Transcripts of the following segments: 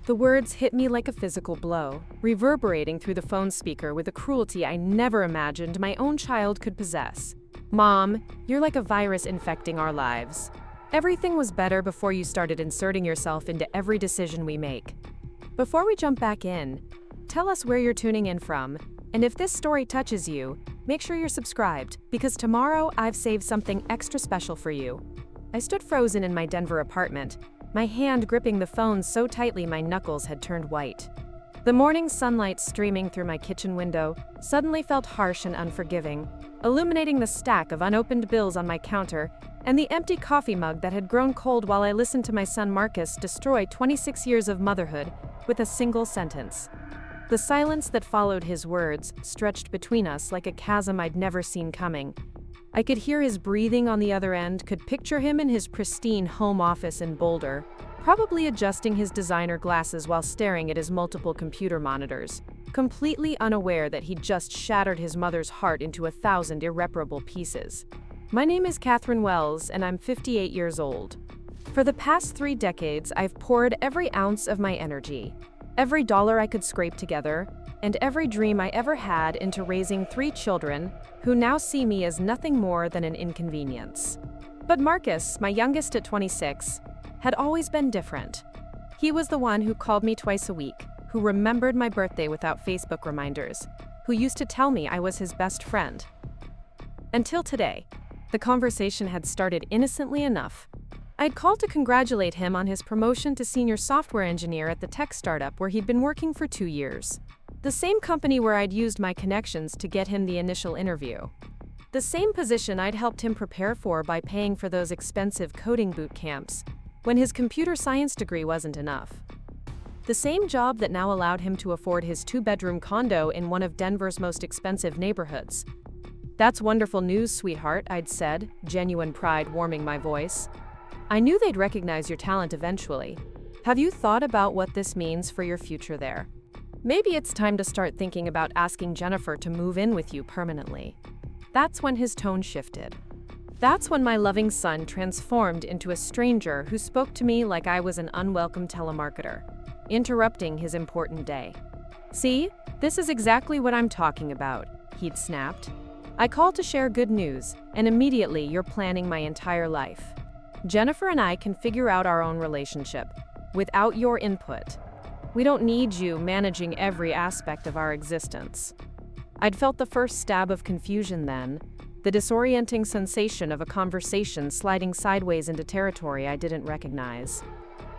The words hit me like a physical blow, reverberating through the phone speaker with a cruelty I never imagined my own child could possess. Mom, you're like a virus infecting our lives. Everything was better before you started inserting yourself into every decision we make. Before we jump back in, tell us where you're tuning in from, and if this story touches you, make sure you're subscribed, because tomorrow I've saved something extra special for you. I stood frozen in my Denver apartment, my hand gripping the phone so tightly my knuckles had turned white. The morning sunlight streaming through my kitchen window suddenly felt harsh and unforgiving, illuminating the stack of unopened bills on my counter and the empty coffee mug that had grown cold while I listened to my son Marcus destroy 26 years of motherhood with a single sentence. The silence that followed his words stretched between us like a chasm I'd never seen coming. I could hear his breathing on the other end, could picture him in his pristine home office in Boulder, probably adjusting his designer glasses while staring at his multiple computer monitors, completely unaware that he'd just shattered his mother's heart into 1,000 irreparable pieces. My name is Catherine Wells, and I'm 58 years old. For the past 3 decades, I've poured every ounce of my energy, every dollar I could scrape together, and every dream I ever had into raising 3 children who now see me as nothing more than an inconvenience. But Marcus, my youngest at 26, had always been different. He was the one who called me twice a week, who remembered my birthday without Facebook reminders, who used to tell me I was his best friend. Until today, the conversation had started innocently enough. I'd called to congratulate him on his promotion to senior software engineer at the tech startup where he'd been working for 2 years. The same company where I'd used my connections to get him the initial interview. The same position I'd helped him prepare for by paying for those expensive coding boot camps when his computer science degree wasn't enough. The same job that now allowed him to afford his 2-bedroom condo in one of Denver's most expensive neighborhoods. "That's wonderful news, sweetheart," I'd said, genuine pride warming my voice. "I knew they'd recognize your talent eventually. Have you thought about what this means for your future there? Maybe it's time to start thinking about asking Jennifer to move in with you permanently." That's when his tone shifted. That's when my loving son transformed into a stranger who spoke to me like I was an unwelcome telemarketer, interrupting his important day. "See, this is exactly what I'm talking about," he'd snapped. "I called to share good news, and immediately you're planning my entire life. Jennifer and I can figure out our own relationship without your input. We don't need you managing every aspect of our existence." I'd felt the first stab of confusion then, the disorienting sensation of a conversation sliding sideways into territory I didn't recognize.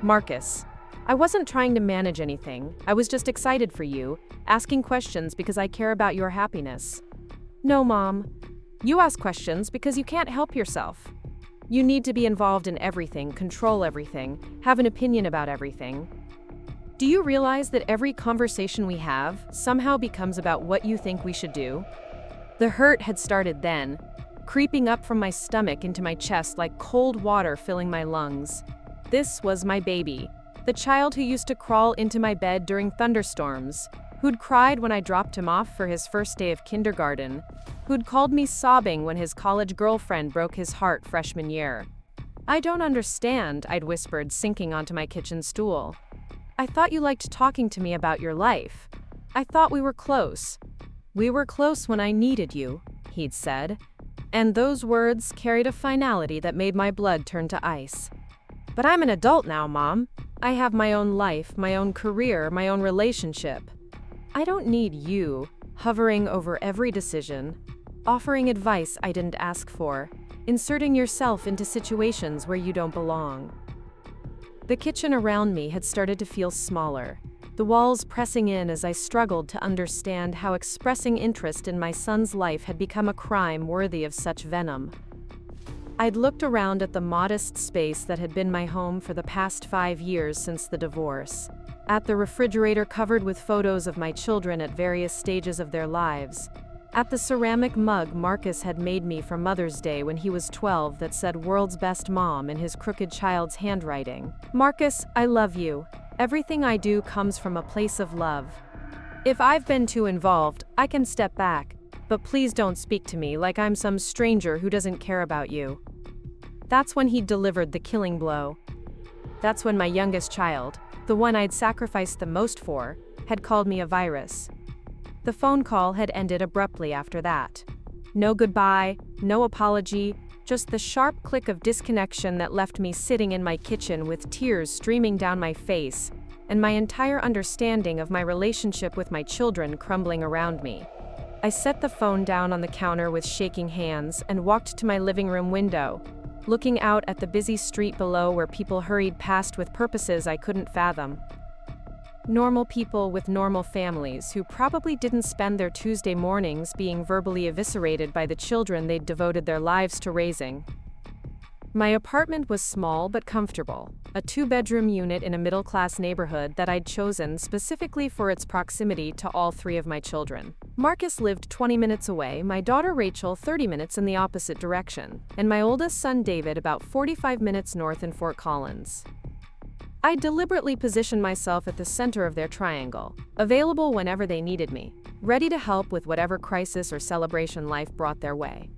"Marcus, I wasn't trying to manage anything. I was just excited for you, asking questions because I care about your happiness." "No, Mom. You ask questions because you can't help yourself. You need to be involved in everything, control everything, have an opinion about everything. Do you realize that every conversation we have somehow becomes about what you think we should do?" The hurt had started then, creeping up from my stomach into my chest like cold water filling my lungs. This was my baby, the child who used to crawl into my bed during thunderstorms, who'd cried when I dropped him off for his first day of kindergarten, who'd called me sobbing when his college girlfriend broke his heart freshman year. "I don't understand," I'd whispered, sinking onto my kitchen stool. "I thought you liked talking to me about your life. I thought we were close." "We were close when I needed you," he'd said, and those words carried a finality that made my blood turn to ice. "But I'm an adult now, Mom. I have my own life, my own career, my own relationship. I don't need you hovering over every decision, offering advice I didn't ask for, inserting yourself into situations where you don't belong." The kitchen around me had started to feel smaller, the walls pressing in as I struggled to understand how expressing interest in my son's life had become a crime worthy of such venom. I'd looked around at the modest space that had been my home for the past 5 years since the divorce, at the refrigerator covered with photos of my children at various stages of their lives, at the ceramic mug Marcus had made me for Mother's Day when he was 12 that said "World's Best Mom" in his crooked child's handwriting. "Marcus, I love you. Everything I do comes from a place of love. If I've been too involved, I can step back, but please don't speak to me like I'm some stranger who doesn't care about you." That's when he delivered the killing blow. That's when my youngest child, the one I'd sacrificed the most for, had called me a virus. The phone call had ended abruptly after that. No goodbye, no apology, just the sharp click of disconnection that left me sitting in my kitchen with tears streaming down my face, and my entire understanding of my relationship with my children crumbling around me. I set the phone down on the counter with shaking hands and walked to my living room window, looking out at the busy street below where people hurried past with purposes I couldn't fathom. Normal people with normal families who probably didn't spend their Tuesday mornings being verbally eviscerated by the children they'd devoted their lives to raising. My apartment was small but comfortable, a 2-bedroom unit in a middle-class neighborhood that I'd chosen specifically for its proximity to all 3 of my children. Marcus lived 20 minutes away, my daughter Rachel 30 minutes in the opposite direction, and my oldest son David about 45 minutes north in Fort Collins. I deliberately positioned myself at the center of their triangle, available whenever they needed me, ready to help with whatever crisis or celebration life brought their way.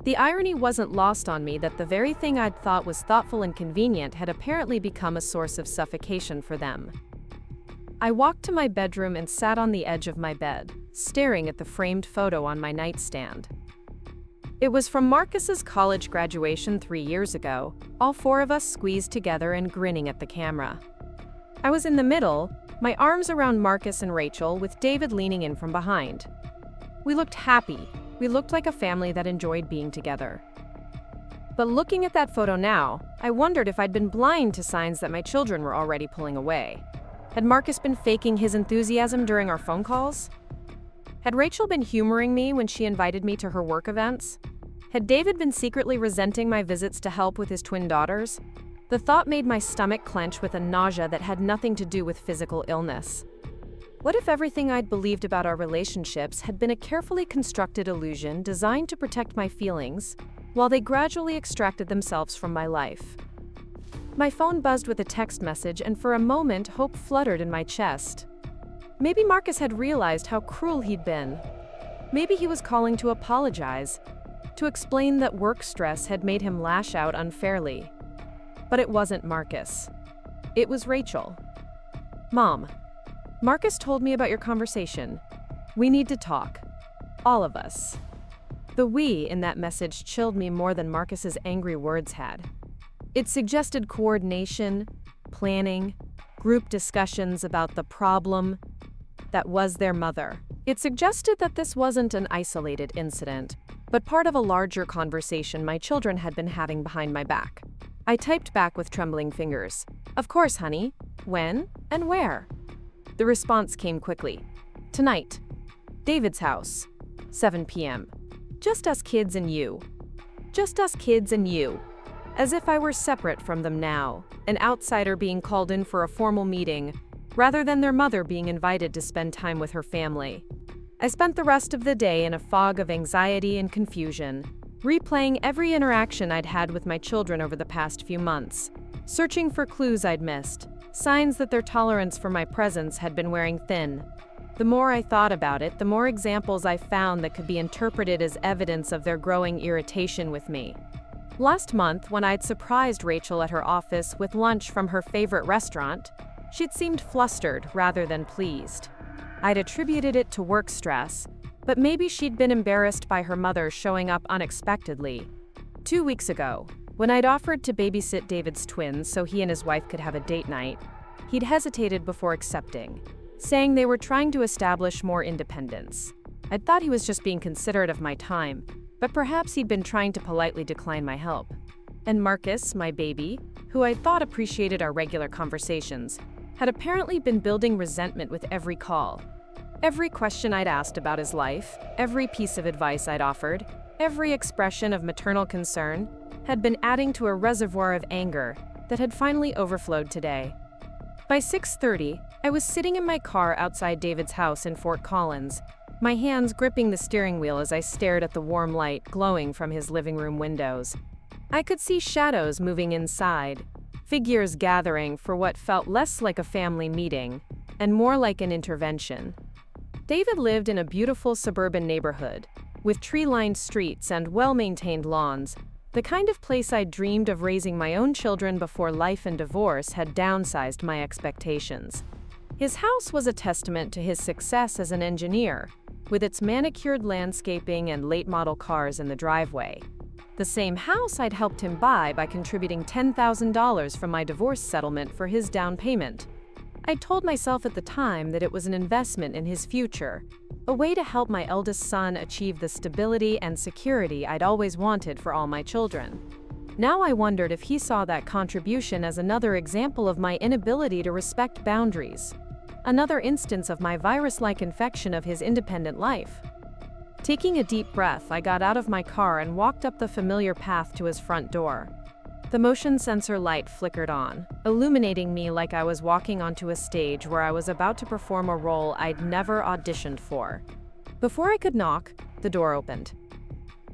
The irony wasn't lost on me that the very thing I'd thought was thoughtful and convenient had apparently become a source of suffocation for them. I walked to my bedroom and sat on the edge of my bed, staring at the framed photo on my nightstand. It was from Marcus's college graduation 3 years ago, all 4 of us squeezed together and grinning at the camera. I was in the middle, my arms around Marcus and Rachel, with David leaning in from behind. We looked happy. We looked like a family that enjoyed being together. But looking at that photo now, I wondered if I'd been blind to signs that my children were already pulling away. Had Marcus been faking his enthusiasm during our phone calls? Had Rachel been humoring me when she invited me to her work events? Had David been secretly resenting my visits to help with his twin daughters? The thought made my stomach clench with a nausea that had nothing to do with physical illness. What if everything I'd believed about our relationships had been a carefully constructed illusion designed to protect my feelings, while they gradually extracted themselves from my life? My phone buzzed with a text message, and for a moment, hope fluttered in my chest. Maybe Marcus had realized how cruel he'd been. Maybe he was calling to apologize, to explain that work stress had made him lash out unfairly. But it wasn't Marcus. It was Rachel. "Mom, Marcus told me about your conversation. We need to talk. All of us." The "we" in that message chilled me more than Marcus's angry words had. It suggested coordination, planning, group discussions about the problem that was their mother. It suggested that this wasn't an isolated incident, but part of a larger conversation my children had been having behind my back. I typed back with trembling fingers. "Of course, honey. When and where?" The response came quickly. "Tonight. David's house. 7 p.m. Just us kids and you. Just us kids and you." As if I were separate from them now, an outsider being called in for a formal meeting, rather than their mother being invited to spend time with her family. I spent the rest of the day in a fog of anxiety and confusion, replaying every interaction I'd had with my children over the past few months, searching for clues I'd missed, signs that their tolerance for my presence had been wearing thin. The more I thought about it, the more examples I found that could be interpreted as evidence of their growing irritation with me. Last month, when I'd surprised Rachel at her office with lunch from her favorite restaurant, she'd seemed flustered rather than pleased. I'd attributed it to work stress, but maybe she'd been embarrassed by her mother showing up unexpectedly. 2 weeks ago, when I'd offered to babysit David's twins so he and his wife could have a date night, he'd hesitated before accepting, saying they were trying to establish more independence. I'd thought he was just being considerate of my time, but perhaps he'd been trying to politely decline my help. And Marcus, my baby, who I thought appreciated our regular conversations, had apparently been building resentment with every call. Every question I'd asked about his life, every piece of advice I'd offered, every expression of maternal concern, had been adding to a reservoir of anger that had finally overflowed today. By 6:30, I was sitting in my car outside David's house in Fort Collins, my hands gripping the steering wheel as I stared at the warm light glowing from his living room windows. I could see shadows moving inside, figures gathering for what felt less like a family meeting and more like an intervention. David lived in a beautiful suburban neighborhood, with tree-lined streets and well-maintained lawns, The kind of place I'd dreamed of raising my own children before life and divorce had downsized my expectations. His house was a testament to his success as an engineer, with its manicured landscaping and late-model cars in the driveway. The same house I'd helped him buy by contributing $10,000 from my divorce settlement for his down payment. I told myself at the time that it was an investment in his future, a way to help my eldest son achieve the stability and security I'd always wanted for all my children. Now I wondered if he saw that contribution as another example of my inability to respect boundaries, another instance of my virus-like infection of his independent life. Taking a deep breath, I got out of my car and walked up the familiar path to his front door. The motion sensor light flickered on, illuminating me like I was walking onto a stage where I was about to perform a role I'd never auditioned for. Before I could knock, the door opened.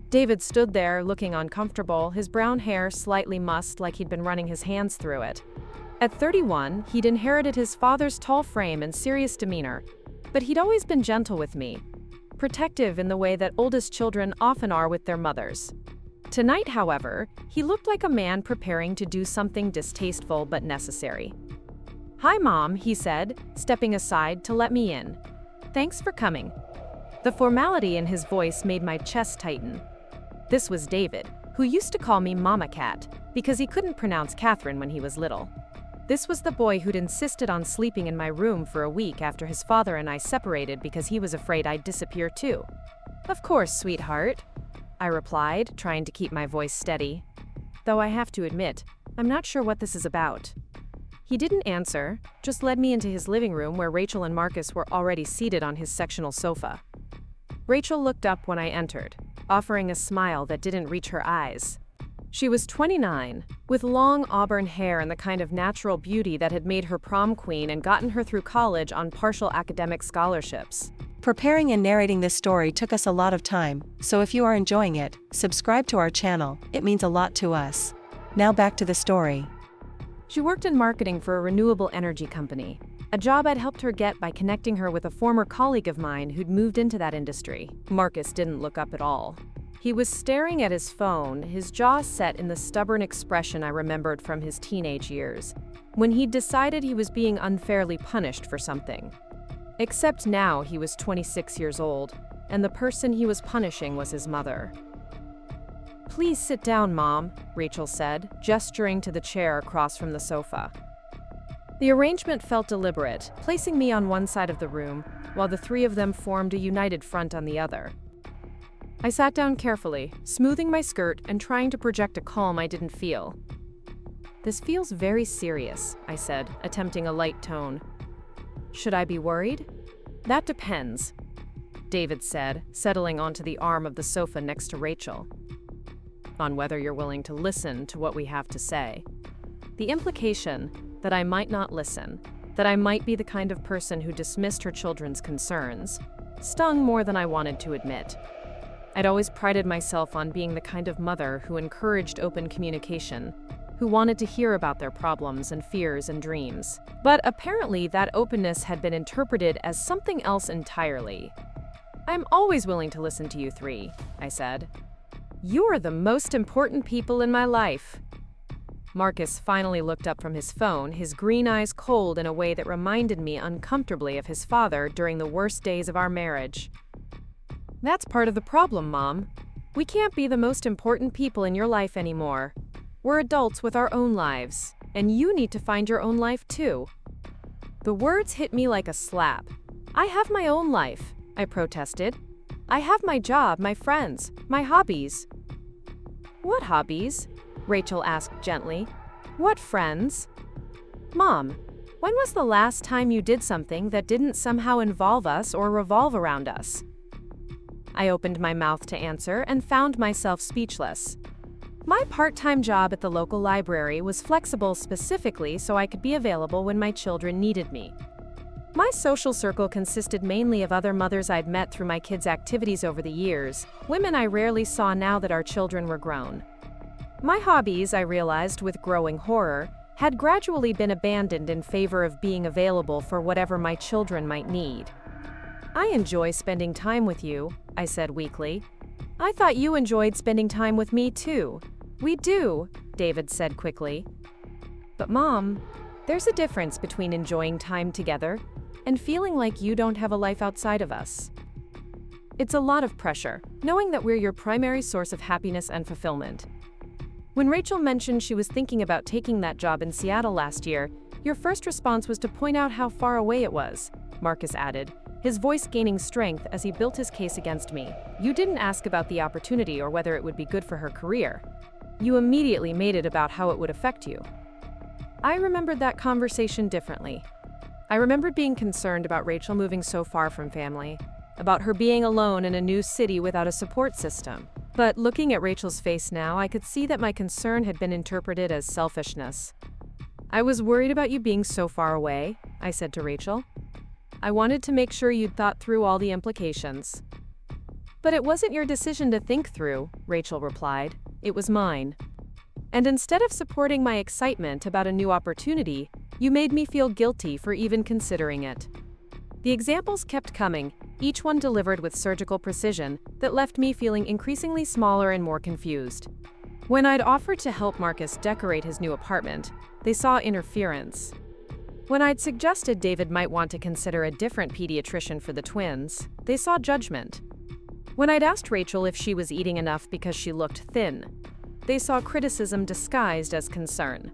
David stood there, looking uncomfortable, his brown hair slightly mussed like he'd been running his hands through it. At 31, he'd inherited his father's tall frame and serious demeanor, but he'd always been gentle with me, protective in the way that oldest children often are with their mothers. Tonight, however, he looked like a man preparing to do something distasteful but necessary. "Hi, Mom," he said, stepping aside to let me in. "Thanks for coming." The formality in his voice made my chest tighten. This was David, who used to call me Mama Cat, because he couldn't pronounce Catherine when he was little. This was the boy who'd insisted on sleeping in my room for a week after his father and I separated because he was afraid I'd disappear too. "Of course, sweetheart," I replied, trying to keep my voice steady. Though I have to admit, I'm not sure what this is about. He didn't answer, just led me into his living room where Rachel and Marcus were already seated on his sectional sofa. Rachel looked up when I entered, offering a smile that didn't reach her eyes. She was 29, with long auburn hair and the kind of natural beauty that had made her prom queen and gotten her through college on partial academic scholarships. Preparing and narrating this story took us a lot of time, so if you are enjoying it, subscribe to our channel, it means a lot to us. Now back to the story. She worked in marketing for a renewable energy company, a job I'd helped her get by connecting her with a former colleague of mine who'd moved into that industry. Marcus didn't look up at all. He was staring at his phone, his jaw set in the stubborn expression I remembered from his teenage years, when he'd decided he was being unfairly punished for something. Except now he was 26 years old, and the person he was punishing was his mother. "Please sit down, Mom," Rachel said, gesturing to the chair across from the sofa. The arrangement felt deliberate, placing me on one side of the room, while the three of them formed a united front on the other. I sat down carefully, smoothing my skirt and trying to project a calm I didn't feel. "This feels very serious," I said, attempting a light tone. "Should I be worried?" "That depends," David said, settling onto the arm of the sofa next to Rachel. "On whether you're willing to listen to what we have to say." The implication that I might not listen, that I might be the kind of person who dismissed her children's concerns, stung more than I wanted to admit. I'd always prided myself on being the kind of mother who encouraged open communication, who wanted to hear about their problems and fears and dreams. But apparently that openness had been interpreted as something else entirely. "I'm always willing to listen to you three," I said. "You're the most important people in my life." Marcus finally looked up from his phone, his green eyes cold in a way that reminded me uncomfortably of his father during the worst days of our marriage. "That's part of the problem, Mom. We can't be the most important people in your life anymore. We're adults with our own lives, and you need to find your own life too." The words hit me like a slap. "I have my own life," I protested. "I have my job, my friends, my hobbies." "What hobbies?" Rachel asked gently. "What friends?" "Mom, when was the last time you did something that didn't somehow involve us or revolve around us?" I opened my mouth to answer and found myself speechless. My part-time job at the local library was flexible specifically so I could be available when my children needed me. My social circle consisted mainly of other mothers I'd met through my kids' activities over the years, women I rarely saw now that our children were grown. My hobbies, I realized with growing horror, had gradually been abandoned in favor of being available for whatever my children might need. "I enjoy spending time with you," I said weakly. "I thought you enjoyed spending time with me too." We do, David said quickly. But Mom, there's a difference between enjoying time together and feeling like you don't have a life outside of us. It's a lot of pressure, knowing that we're your primary source of happiness and fulfillment. When Rachel mentioned she was thinking about taking that job in Seattle last year, your first response was to point out how far away it was, Marcus added, his voice gaining strength as he built his case against me. You didn't ask about the opportunity or whether it would be good for her career. You immediately made it about how it would affect you. I remembered that conversation differently. I remembered being concerned about Rachel moving so far from family, about her being alone in a new city without a support system. But looking at Rachel's face now, I could see that my concern had been interpreted as selfishness. I was worried about you being so far away, I said to Rachel. I wanted to make sure you'd thought through all the implications. But it wasn't your decision to think through, Rachel replied. It was mine. And instead of supporting my excitement about a new opportunity, you made me feel guilty for even considering it. The examples kept coming, each one delivered with surgical precision that left me feeling increasingly smaller and more confused. When I'd offered to help Marcus decorate his new apartment, they saw interference. When I'd suggested David might want to consider a different pediatrician for the twins, they saw judgment. When I'd asked Rachel if she was eating enough because she looked thin, they saw criticism disguised as concern.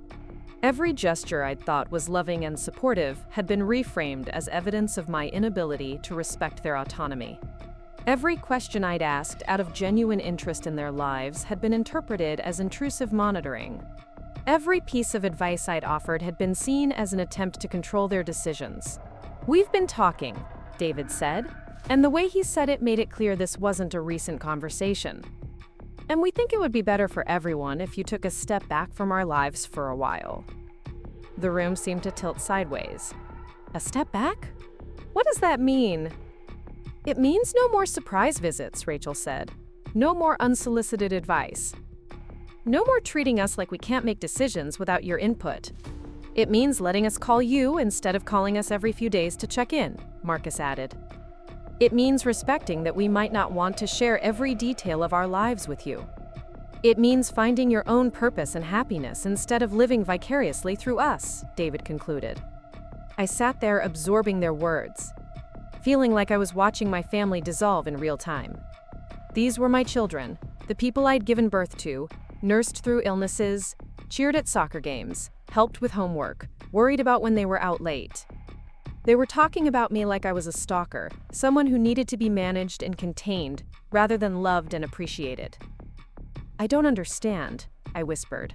Every gesture I'd thought was loving and supportive had been reframed as evidence of my inability to respect their autonomy. Every question I'd asked out of genuine interest in their lives had been interpreted as intrusive monitoring. Every piece of advice I'd offered had been seen as an attempt to control their decisions. We've been talking, David said, and the way he said it made it clear this wasn't a recent conversation. And we think it would be better for everyone if you took a step back from our lives for a while. The room seemed to tilt sideways. A step back? What does that mean? It means no more surprise visits, Rachel said. No more unsolicited advice. No more treating us like we can't make decisions without your input. It means letting us call you instead of calling us every few days to check in, Marcus added. It means respecting that we might not want to share every detail of our lives with you. It means finding your own purpose and happiness instead of living vicariously through us, David concluded. I sat there absorbing their words, feeling like I was watching my family dissolve in real time. These were my children, the people I'd given birth to, nursed through illnesses, cheered at soccer games, helped with homework, worried about when they were out late. They were talking about me like I was a stalker, someone who needed to be managed and contained, rather than loved and appreciated. I don't understand, I whispered.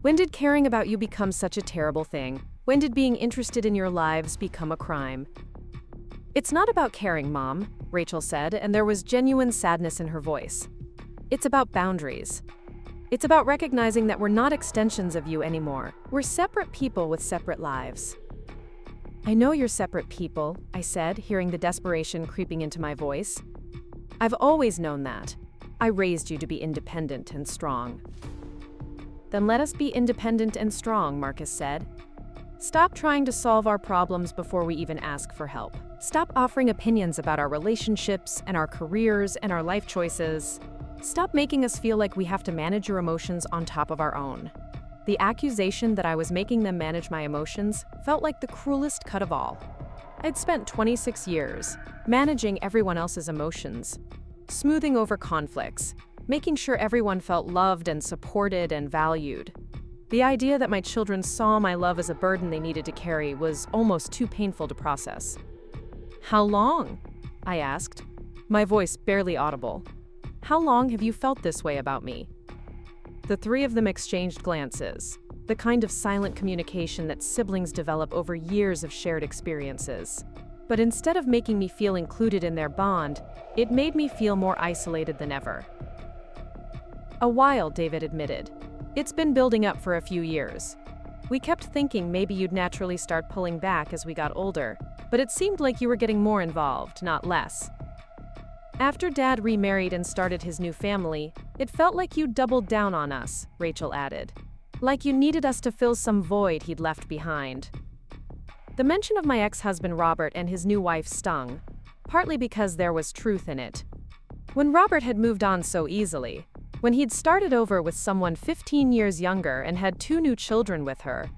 When did caring about you become such a terrible thing? When did being interested in your lives become a crime? It's not about caring, Mom, Rachel said, and there was genuine sadness in her voice. It's about boundaries. It's about recognizing that we're not extensions of you anymore. We're separate people with separate lives. I know you're separate people, I said, hearing the desperation creeping into my voice. I've always known that. I raised you to be independent and strong. Then let us be independent and strong, Marcus said. Stop trying to solve our problems before we even ask for help. Stop offering opinions about our relationships and our careers and our life choices. Stop making us feel like we have to manage your emotions on top of our own. The accusation that I was making them manage my emotions felt like the cruelest cut of all. I'd spent 26 years managing everyone else's emotions, smoothing over conflicts, making sure everyone felt loved and supported and valued. The idea that my children saw my love as a burden they needed to carry was almost too painful to process. How long? I asked, my voice barely audible. How long have you felt this way about me? The three of them exchanged glances, the kind of silent communication that siblings develop over years of shared experiences. But instead of making me feel included in their bond, it made me feel more isolated than ever. A while, David admitted. It's been building up for a few years. We kept thinking maybe you'd naturally start pulling back as we got older, but it seemed like you were getting more involved, not less. After Dad remarried and started his new family, it felt like you doubled down on us, Rachel added. Like you needed us to fill some void he'd left behind. The mention of my ex-husband Robert and his new wife stung, partly because there was truth in it. When Robert had moved on so easily, when he'd started over with someone 15 years younger and had 2 new children with her.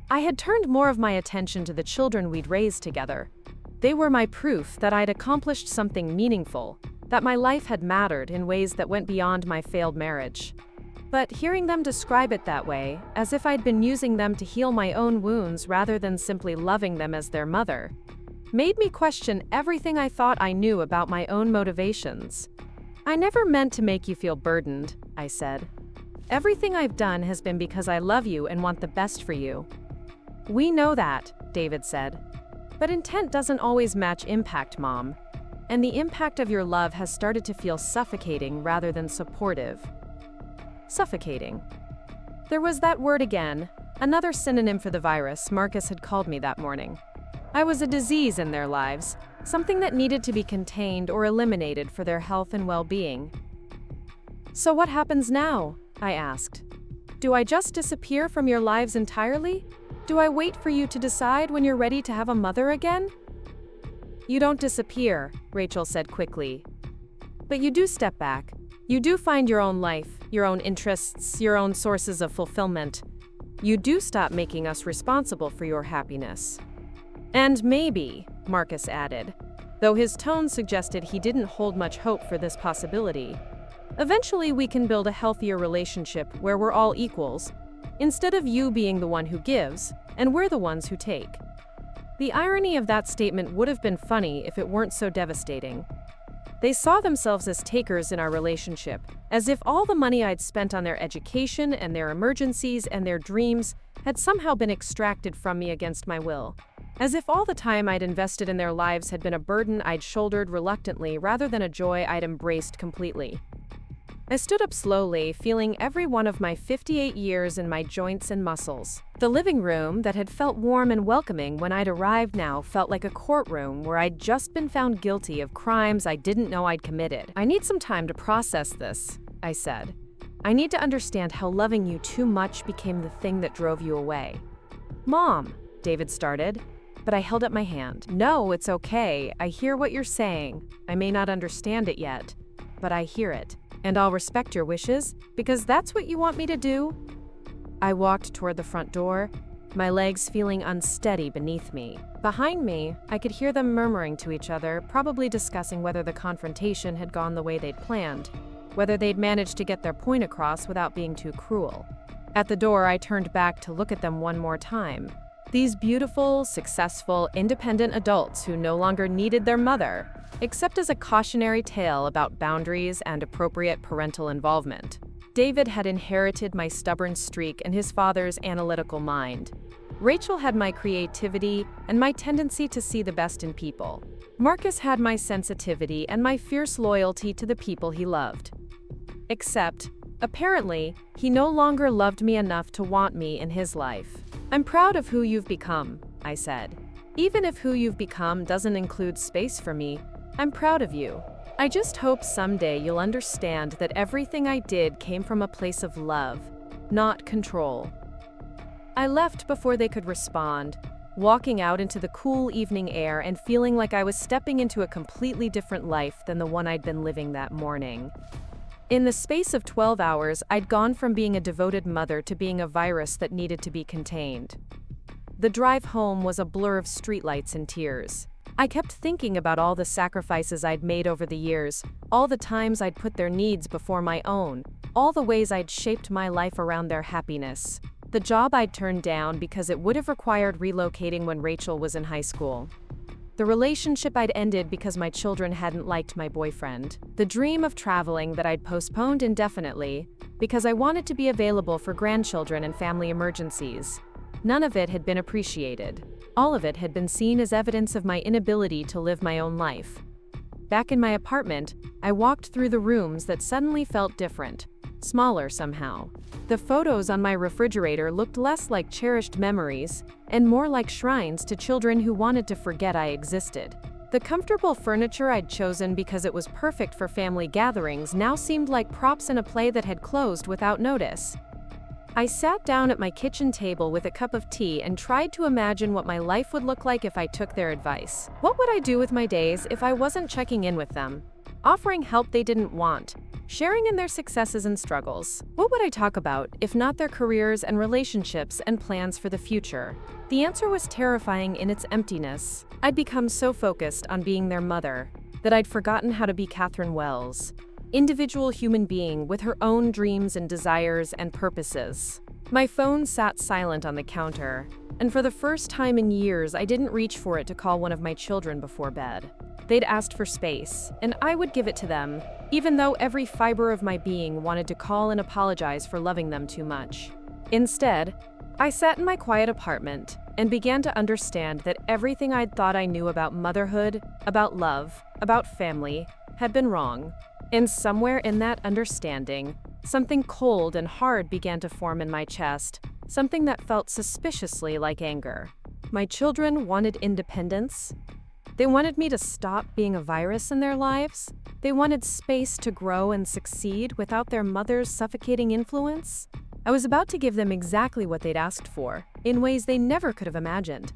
I had turned more of my attention to the children we'd raised together. They were my proof that I'd accomplished something meaningful, that my life had mattered in ways that went beyond my failed marriage. But hearing them describe it that way, as if I'd been using them to heal my own wounds rather than simply loving them as their mother, made me question everything I thought I knew about my own motivations. "I never meant to make you feel burdened," I said. "Everything I've done has been because I love you and want the best for you." "We know that," David said. "But intent doesn't always match impact, Mom. And the impact of your love has started to feel suffocating rather than supportive." Suffocating. There was that word again, another synonym for the virus Marcus had called me that morning. I was a disease in their lives, something that needed to be contained or eliminated for their health and well-being. "So what happens now?" I asked. "Do I just disappear from your lives entirely? Do I wait for you to decide when you're ready to have a mother again?" "You don't disappear," Rachel said quickly. "But you do step back. You do find your own life, your own interests, your own sources of fulfillment. You do stop making us responsible for your happiness." "And maybe," Marcus added, though his tone suggested he didn't hold much hope for this possibility, "eventually we can build a healthier relationship where we're all equals, instead of you being the one who gives, and we're the ones who take." The irony of that statement would have been funny if it weren't so devastating. They saw themselves as takers in our relationship, as if all the money I'd spent on their education and their emergencies and their dreams had somehow been extracted from me against my will. As if all the time I'd invested in their lives had been a burden I'd shouldered reluctantly rather than a joy I'd embraced completely. I stood up slowly, feeling every one of my 58 years in my joints and muscles. The living room that had felt warm and welcoming when I'd arrived now felt like a courtroom where I'd just been found guilty of crimes I didn't know I'd committed. "I need some time to process this," I said. "I need to understand how loving you too much became the thing that drove you away." "Mom," David started, but I held up my hand. "No, it's okay. I hear what you're saying. I may not understand it yet, but I hear it. And I'll respect your wishes, because that's what you want me to do." I walked toward the front door, my legs feeling unsteady beneath me. Behind me, I could hear them murmuring to each other, probably discussing whether the confrontation had gone the way they'd planned, whether they'd managed to get their point across without being too cruel. At the door, I turned back to look at them one more time. These beautiful, successful, independent adults who no longer needed their mother, except as a cautionary tale about boundaries and appropriate parental involvement. David had inherited my stubborn streak and his father's analytical mind. Rachel had my creativity and my tendency to see the best in people. Marcus had my sensitivity and my fierce loyalty to the people he loved. Except, apparently, he no longer loved me enough to want me in his life. "I'm proud of who you've become," I said. "Even if who you've become doesn't include space for me, I'm proud of you. I just hope someday you'll understand that everything I did came from a place of love, not control." I left before they could respond, walking out into the cool evening air and feeling like I was stepping into a completely different life than the one I'd been living that morning. In the space of 12 hours, I'd gone from being a devoted mother to being a virus that needed to be contained. The drive home was a blur of streetlights and tears. I kept thinking about all the sacrifices I'd made over the years, all the times I'd put their needs before my own, all the ways I'd shaped my life around their happiness. The job I'd turned down because it would have required relocating when Rachel was in high school. The relationship I'd ended because my children hadn't liked my boyfriend. The dream of traveling that I'd postponed indefinitely because I wanted to be available for grandchildren and family emergencies. None of it had been appreciated. All of it had been seen as evidence of my inability to live my own life. Back in my apartment, I walked through the rooms that suddenly felt different, smaller somehow. The photos on my refrigerator looked less like cherished memories and more like shrines to children who wanted to forget I existed. The comfortable furniture I'd chosen because it was perfect for family gatherings now seemed like props in a play that had closed without notice. I sat down at my kitchen table with a cup of tea and tried to imagine what my life would look like if I took their advice. What would I do with my days if I wasn't checking in with them? offering help they didn't want, sharing in their successes and struggles. What would I talk about if not their careers and relationships and plans for the future? The answer was terrifying in its emptiness. I'd become so focused on being their mother that I'd forgotten how to be Catherine Wells, individual human being with her own dreams and desires and purposes. My phone sat silent on the counter, and for the first time in years, I didn't reach for it to call one of my children before bed. They'd asked for space, and I would give it to them, even though every fiber of my being wanted to call and apologize for loving them too much. Instead, I sat in my quiet apartment and began to understand that everything I'd thought I knew about motherhood, about love, about family, had been wrong. And somewhere in that understanding, something cold and hard began to form in my chest, something that felt suspiciously like anger. My children wanted independence. They wanted me to stop being a virus in their lives. They wanted space to grow and succeed without their mother's suffocating influence. I was about to give them exactly what they'd asked for, in ways they never could have imagined.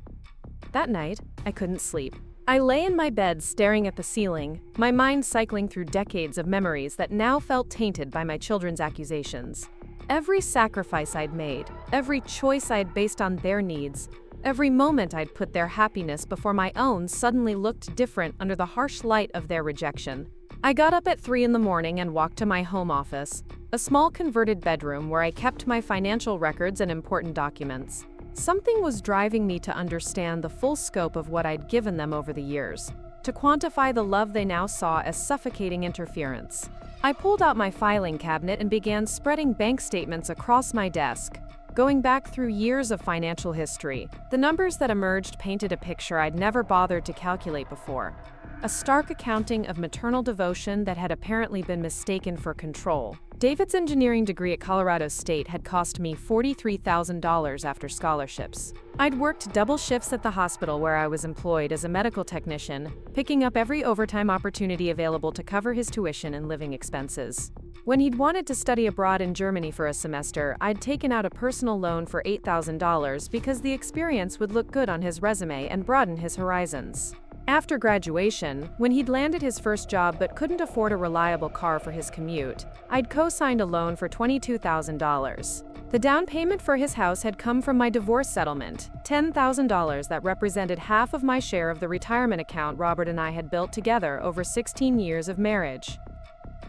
That night, I couldn't sleep. I lay in my bed staring at the ceiling, my mind cycling through decades of memories that now felt tainted by my children's accusations. Every sacrifice I'd made, every choice I'd based on their needs, every moment I'd put their happiness before my own suddenly looked different under the harsh light of their rejection. I got up at 3 in the morning and walked to my home office, a small converted bedroom where I kept my financial records and important documents. Something was driving me to understand the full scope of what I'd given them over the years, to quantify the love they now saw as suffocating interference. I pulled out my filing cabinet and began spreading bank statements across my desk, going back through years of financial history. The numbers that emerged painted a picture I'd never bothered to calculate before. A stark accounting of maternal devotion that had apparently been mistaken for control. David's engineering degree at Colorado State had cost me $43,000 after scholarships. I'd worked double shifts at the hospital where I was employed as a medical technician, picking up every overtime opportunity available to cover his tuition and living expenses. When he'd wanted to study abroad in Germany for a semester, I'd taken out a personal loan for $8,000 because the experience would look good on his resume and broaden his horizons. After graduation, when he'd landed his first job but couldn't afford a reliable car for his commute, I'd co-signed a loan for $22,000. The down payment for his house had come from my divorce settlement, $10,000 that represented half of my share of the retirement account Robert and I had built together over 16 years of marriage.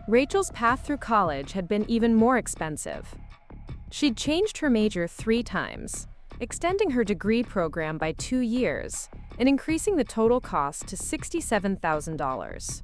Rachel's path through college had been even more expensive. She'd changed her major 3 times, extending her degree program by 2 years, and increasing the total cost to $67,000.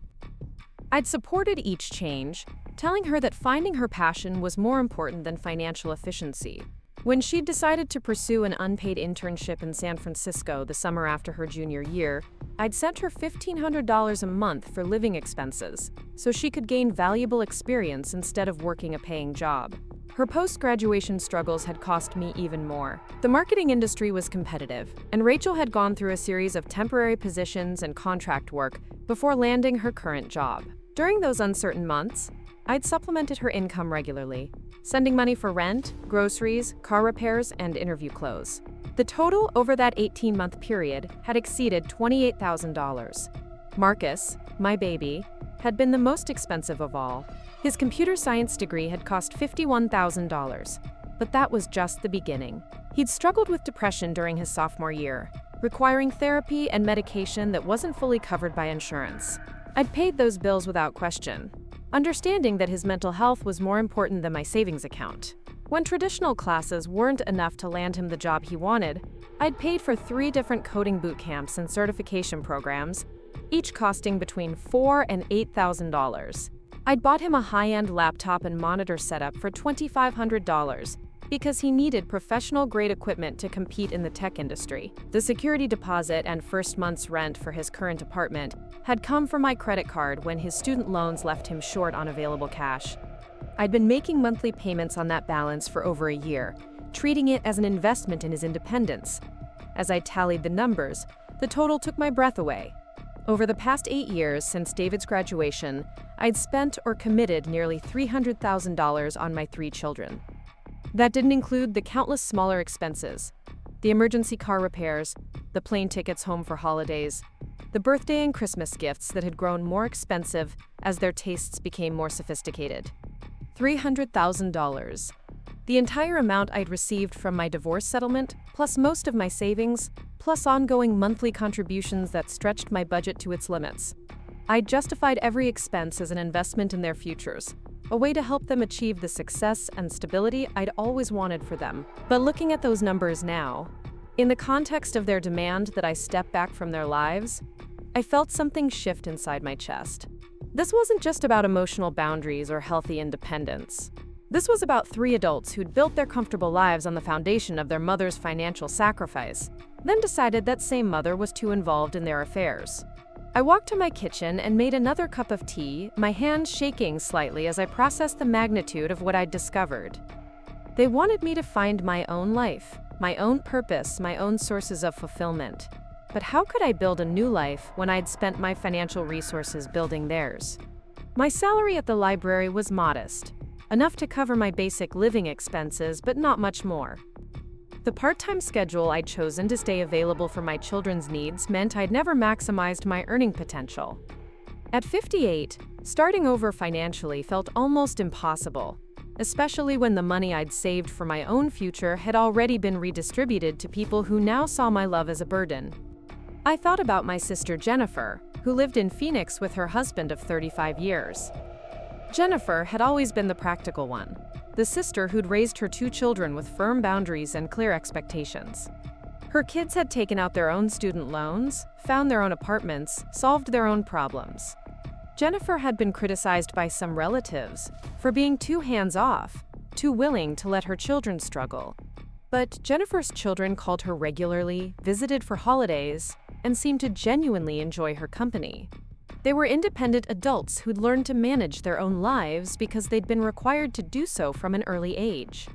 I'd supported each change, telling her that finding her passion was more important than financial efficiency. When she'd decided to pursue an unpaid internship in San Francisco the summer after her junior year, I'd sent her $1,500 a month for living expenses, so she could gain valuable experience instead of working a paying job. Her post-graduation struggles had cost me even more. The marketing industry was competitive, and Rachel had gone through a series of temporary positions and contract work before landing her current job. During those uncertain months, I'd supplemented her income regularly, sending money for rent, groceries, car repairs, and interview clothes. The total over that 18-month period had exceeded $28,000. Marcus, my baby, had been the most expensive of all. His computer science degree had cost $51,000, but that was just the beginning. He'd struggled with depression during his sophomore year, requiring therapy and medication that wasn't fully covered by insurance. I'd paid those bills without question, understanding that his mental health was more important than my savings account. When traditional classes weren't enough to land him the job he wanted, I'd paid for 3 different coding boot camps and certification programs, each costing between $4,000 and $8,000. I'd bought him a high-end laptop and monitor setup for $2,500 because he needed professional-grade equipment to compete in the tech industry. The security deposit and first month's rent for his current apartment had come from my credit card when his student loans left him short on available cash. I'd been making monthly payments on that balance for over a year, treating it as an investment in his independence. As I tallied the numbers, the total took my breath away. Over the past 8 years since David's graduation, I'd spent or committed nearly $300,000 on my 3 children. That didn't include the countless smaller expenses, the emergency car repairs, the plane tickets home for holidays, the birthday and Christmas gifts that had grown more expensive as their tastes became more sophisticated. $300,000. The entire amount I'd received from my divorce settlement, plus most of my savings, plus ongoing monthly contributions that stretched my budget to its limits. I'd justified every expense as an investment in their futures, a way to help them achieve the success and stability I'd always wanted for them. But looking at those numbers now, in the context of their demand that I step back from their lives, I felt something shift inside my chest. This wasn't just about emotional boundaries or healthy independence. This was about 3 adults who'd built their comfortable lives on the foundation of their mother's financial sacrifice, then decided that same mother was too involved in their affairs. I walked to my kitchen and made another cup of tea, my hands shaking slightly as I processed the magnitude of what I'd discovered. They wanted me to find my own life, my own purpose, my own sources of fulfillment. But how could I build a new life when I'd spent my financial resources building theirs? My salary at the library was modest, enough to cover my basic living expenses, but not much more. The part-time schedule I'd chosen to stay available for my children's needs meant I'd never maximized my earning potential. At 58, starting over financially felt almost impossible, especially when the money I'd saved for my own future had already been redistributed to people who now saw my love as a burden. I thought about my sister Jennifer, who lived in Phoenix with her husband of 35 years. Jennifer had always been the practical one, the sister who'd raised her 2 children with firm boundaries and clear expectations. Her kids had taken out their own student loans, found their own apartments, solved their own problems. Jennifer had been criticized by some relatives for being too hands-off, too willing to let her children struggle. But Jennifer's children called her regularly, visited for holidays, and seemed to genuinely enjoy her company. They were independent adults who'd learned to manage their own lives because they'd been required to do so from an early age.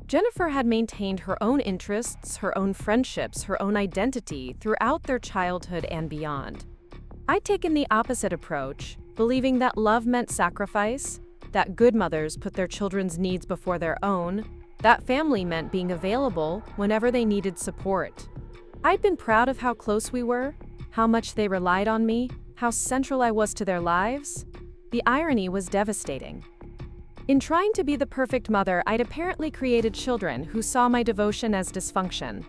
Jennifer had maintained her own interests, her own friendships, her own identity throughout their childhood and beyond. I'd taken the opposite approach, believing that love meant sacrifice, that good mothers put their children's needs before their own, that family meant being available whenever they needed support. I'd been proud of how close we were, how much they relied on me, how central I was to their lives. The irony was devastating. In trying to be the perfect mother, I'd apparently created children who saw my devotion as dysfunction.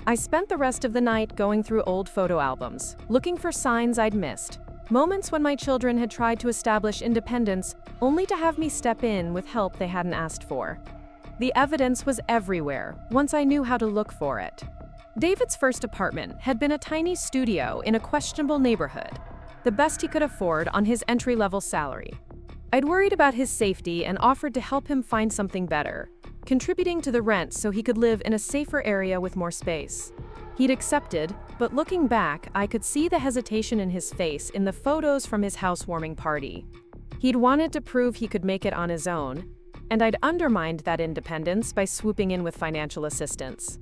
I spent the rest of the night going through old photo albums, looking for signs I'd missed, moments when my children had tried to establish independence only to have me step in with help they hadn't asked for. The evidence was everywhere once I knew how to look for it. David's first apartment had been a tiny studio in a questionable neighborhood, the best he could afford on his entry-level salary. I'd worried about his safety and offered to help him find something better, contributing to the rent so he could live in a safer area with more space. He'd accepted, but looking back, I could see the hesitation in his face in the photos from his housewarming party. He'd wanted to prove he could make it on his own, and I'd undermined that independence by swooping in with financial assistance.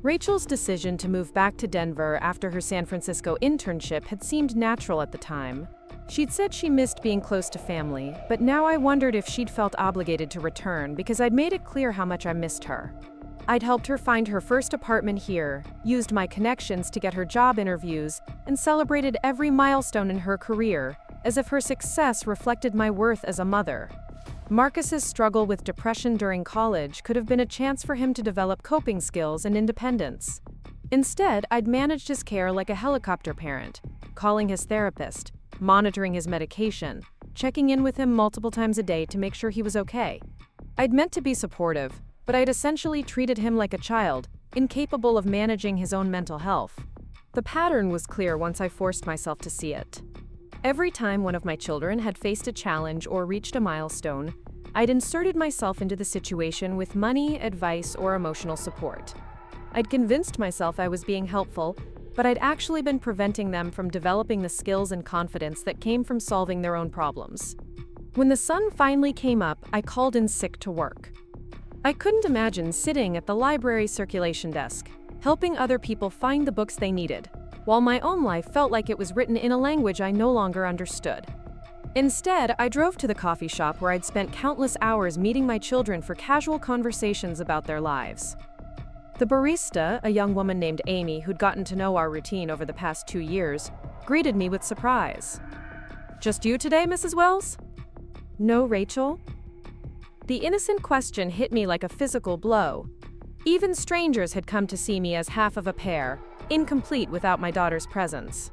Rachel's decision to move back to Denver after her San Francisco internship had seemed natural at the time. She'd said she missed being close to family, but now I wondered if she'd felt obligated to return because I'd made it clear how much I missed her. I'd helped her find her first apartment here, used my connections to get her job interviews, and celebrated every milestone in her career, as if her success reflected my worth as a mother. Marcus's struggle with depression during college could have been a chance for him to develop coping skills and independence. Instead, I'd managed his care like a helicopter parent, calling his therapist, monitoring his medication, checking in with him multiple times a day to make sure he was okay. I'd meant to be supportive, but I'd essentially treated him like a child, incapable of managing his own mental health. The pattern was clear once I forced myself to see it. Every time one of my children had faced a challenge or reached a milestone, I'd inserted myself into the situation with money, advice, or emotional support. I'd convinced myself I was being helpful, but I'd actually been preventing them from developing the skills and confidence that came from solving their own problems. When the sun finally came up, I called in sick to work. I couldn't imagine sitting at the library circulation desk, helping other people find the books they needed, while my own life felt like it was written in a language I no longer understood. Instead, I drove to the coffee shop where I'd spent countless hours meeting my children for casual conversations about their lives. The barista, a young woman named Amy who'd gotten to know our routine over the past 2 years, greeted me with surprise. "Just you today, Mrs. Wells?" "No, Rachel?" The innocent question hit me like a physical blow. Even strangers had come to see me as half of a pair, incomplete without my daughter's presence.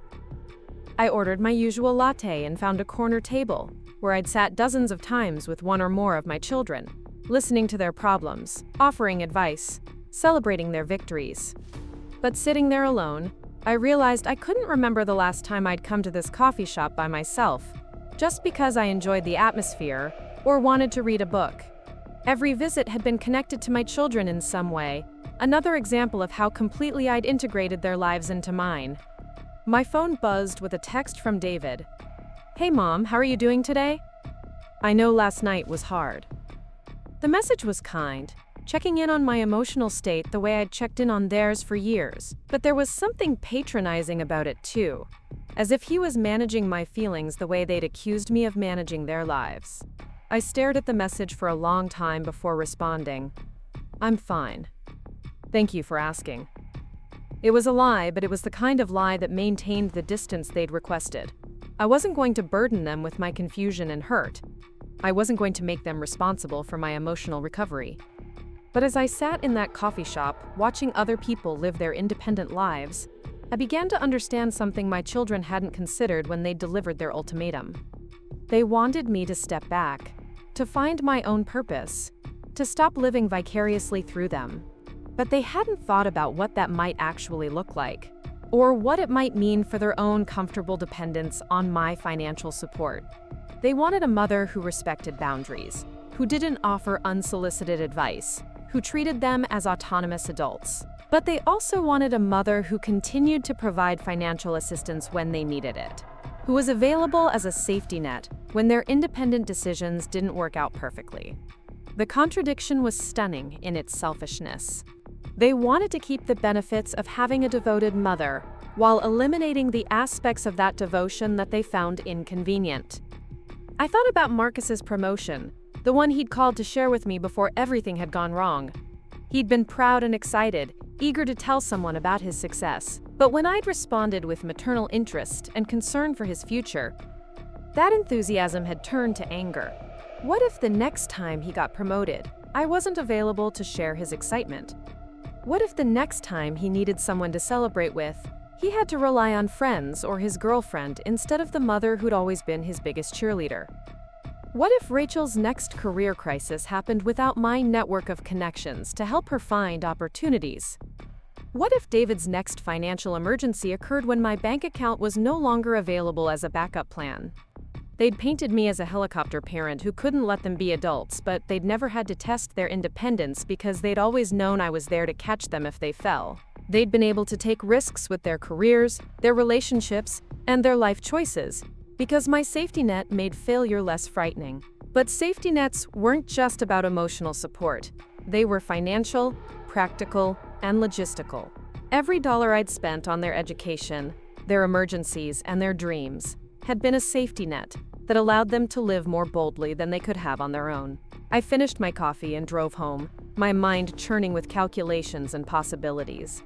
I ordered my usual latte and found a corner table, where I'd sat dozens of times with one or more of my children, listening to their problems, offering advice, celebrating their victories. But sitting there alone, I realized I couldn't remember the last time I'd come to this coffee shop by myself, just because I enjoyed the atmosphere or wanted to read a book. Every visit had been connected to my children in some way, another example of how completely I'd integrated their lives into mine. My phone buzzed with a text from David. "Hey Mom, how are you doing today? I know last night was hard." The message was kind, checking in on my emotional state the way I'd checked in on theirs for years, but there was something patronizing about it too, as if he was managing my feelings the way they'd accused me of managing their lives. I stared at the message for a long time before responding. "I'm fine. Thank you for asking." It was a lie, but it was the kind of lie that maintained the distance they'd requested. I wasn't going to burden them with my confusion and hurt. I wasn't going to make them responsible for my emotional recovery. But as I sat in that coffee shop, watching other people live their independent lives, I began to understand something my children hadn't considered when they delivered their ultimatum. They wanted me to step back, to find my own purpose, to stop living vicariously through them. But they hadn't thought about what that might actually look like, or what it might mean for their own comfortable dependence on my financial support. They wanted a mother who respected boundaries, who didn't offer unsolicited advice, who treated them as autonomous adults. But they also wanted a mother who continued to provide financial assistance when they needed it, who was available as a safety net when their independent decisions didn't work out perfectly. The contradiction was stunning in its selfishness. They wanted to keep the benefits of having a devoted mother, while eliminating the aspects of that devotion that they found inconvenient. I thought about Marcus's promotion, the one he'd called to share with me before everything had gone wrong. He'd been proud and excited, eager to tell someone about his success. But when I'd responded with maternal interest and concern for his future, that enthusiasm had turned to anger. What if the next time he got promoted, I wasn't available to share his excitement? What if the next time he needed someone to celebrate with, he had to rely on friends or his girlfriend instead of the mother who'd always been his biggest cheerleader? What if Rachel's next career crisis happened without my network of connections to help her find opportunities? What if David's next financial emergency occurred when my bank account was no longer available as a backup plan? They'd painted me as a helicopter parent who couldn't let them be adults, but they'd never had to test their independence because they'd always known I was there to catch them if they fell. They'd been able to take risks with their careers, their relationships, and their life choices, because my safety net made failure less frightening. But safety nets weren't just about emotional support. They were financial, practical, and logistical. Every dollar I'd spent on their education, their emergencies, and their dreams had been a safety net that allowed them to live more boldly than they could have on their own. I finished my coffee and drove home, my mind churning with calculations and possibilities.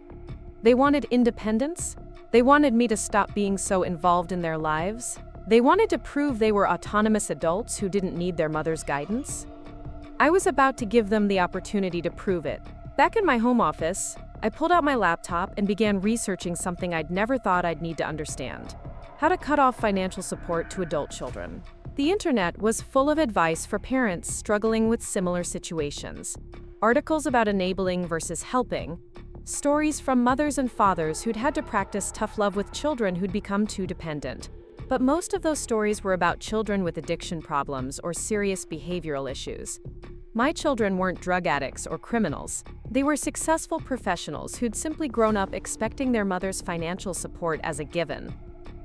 They wanted independence. They wanted me to stop being so involved in their lives. They wanted to prove they were autonomous adults who didn't need their mother's guidance. I was about to give them the opportunity to prove it. Back in my home office, I pulled out my laptop and began researching something I'd never thought I'd need to understand: how to cut off financial support to adult children. The internet was full of advice for parents struggling with similar situations. Articles about enabling versus helping, stories from mothers and fathers who'd had to practice tough love with children who'd become too dependent. But most of those stories were about children with addiction problems or serious behavioral issues. My children weren't drug addicts or criminals. They were successful professionals who'd simply grown up expecting their mother's financial support as a given.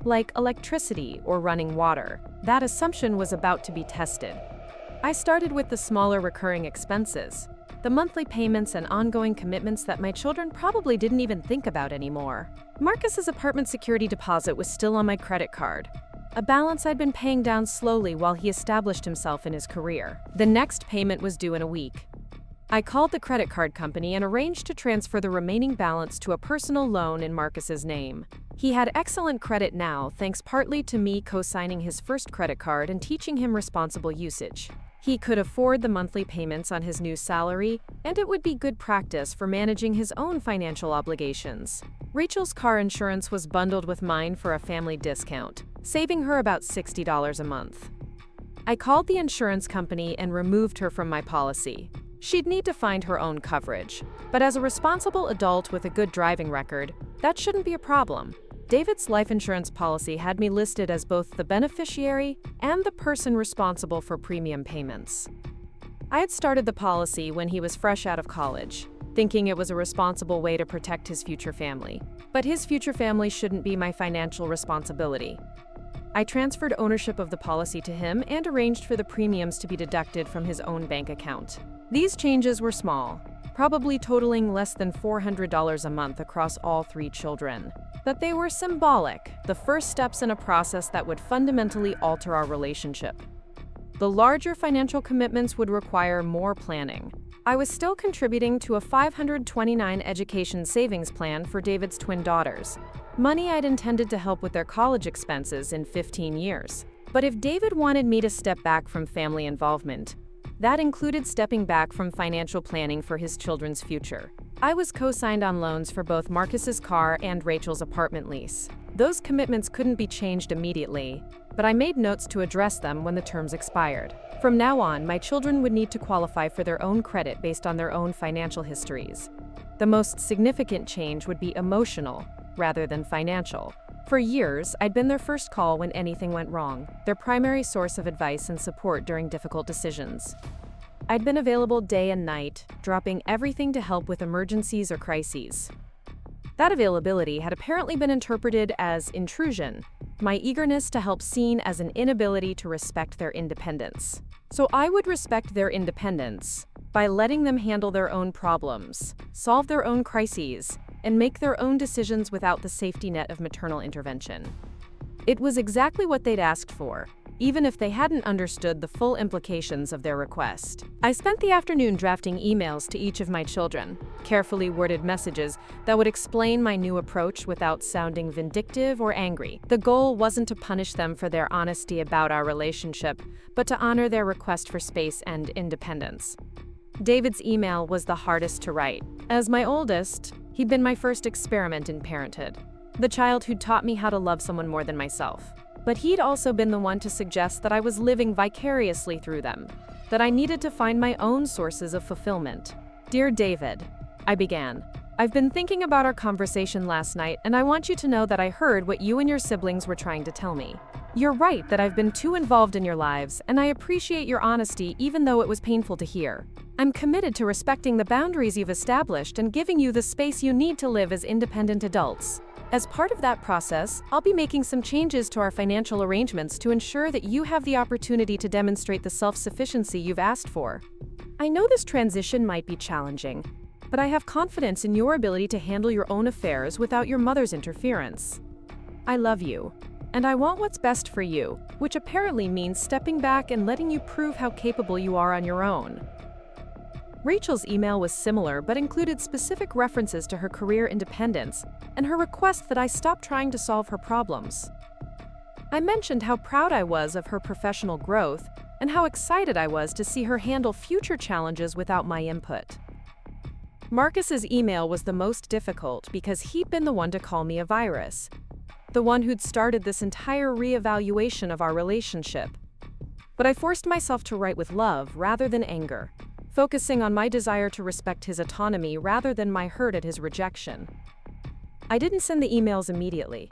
Like electricity or running water, that assumption was about to be tested. I started with the smaller recurring expenses, the monthly payments and ongoing commitments that my children probably didn't even think about anymore. Marcus's apartment security deposit was still on my credit card, a balance I'd been paying down slowly while he established himself in his career. The next payment was due in a week. I called the credit card company and arranged to transfer the remaining balance to a personal loan in Marcus's name. He had excellent credit now, thanks partly to me co-signing his first credit card and teaching him responsible usage. He could afford the monthly payments on his new salary, and it would be good practice for managing his own financial obligations. Rachel's car insurance was bundled with mine for a family discount, saving her about $60 a month. I called the insurance company and removed her from my policy. She'd need to find her own coverage, but as a responsible adult with a good driving record, that shouldn't be a problem. David's life insurance policy had me listed as both the beneficiary and the person responsible for premium payments. I had started the policy when he was fresh out of college, thinking it was a responsible way to protect his future family. But his future family shouldn't be my financial responsibility. I transferred ownership of the policy to him and arranged for the premiums to be deducted from his own bank account. These changes were small, probably totaling less than $400 a month across all 3 children. But they were symbolic, the first steps in a process that would fundamentally alter our relationship. The larger financial commitments would require more planning. I was still contributing to a $529 education savings plan for David's twin daughters, money I'd intended to help with their college expenses in 15 years. But if David wanted me to step back from family involvement, that included stepping back from financial planning for his children's future. I was co-signed on loans for both Marcus's car and Rachel's apartment lease. Those commitments couldn't be changed immediately, but I made notes to address them when the terms expired. From now on, my children would need to qualify for their own credit based on their own financial histories. The most significant change would be emotional, rather than financial. For years, I'd been their first call when anything went wrong, their primary source of advice and support during difficult decisions. I'd been available day and night, dropping everything to help with emergencies or crises. That availability had apparently been interpreted as intrusion, my eagerness to help seen as an inability to respect their independence. So I would respect their independence by letting them handle their own problems, solve their own crises, and make their own decisions without the safety net of maternal intervention. It was exactly what they'd asked for, even if they hadn't understood the full implications of their request. I spent the afternoon drafting emails to each of my children, carefully worded messages that would explain my new approach without sounding vindictive or angry. The goal wasn't to punish them for their honesty about our relationship, but to honor their request for space and independence. David's email was the hardest to write. As my oldest, he'd been my first experiment in parenthood, the child who'd taught me how to love someone more than myself. But he'd also been the one to suggest that I was living vicariously through them, that I needed to find my own sources of fulfillment. Dear David, I began. I've been thinking about our conversation last night, and I want you to know that I heard what you and your siblings were trying to tell me. You're right that I've been too involved in your lives, and I appreciate your honesty even though it was painful to hear. I'm committed to respecting the boundaries you've established and giving you the space you need to live as independent adults. As part of that process, I'll be making some changes to our financial arrangements to ensure that you have the opportunity to demonstrate the self-sufficiency you've asked for. I know this transition might be challenging, but I have confidence in your ability to handle your own affairs without your mother's interference. I love you, and I want what's best for you, which apparently means stepping back and letting you prove how capable you are on your own. Rachel's email was similar but included specific references to her career independence and her request that I stop trying to solve her problems. I mentioned how proud I was of her professional growth and how excited I was to see her handle future challenges without my input. Marcus's email was the most difficult because he'd been the one to call me a virus, the one who'd started this entire reevaluation of our relationship. But I forced myself to write with love rather than anger, focusing on my desire to respect his autonomy rather than my hurt at his rejection. I didn't send the emails immediately.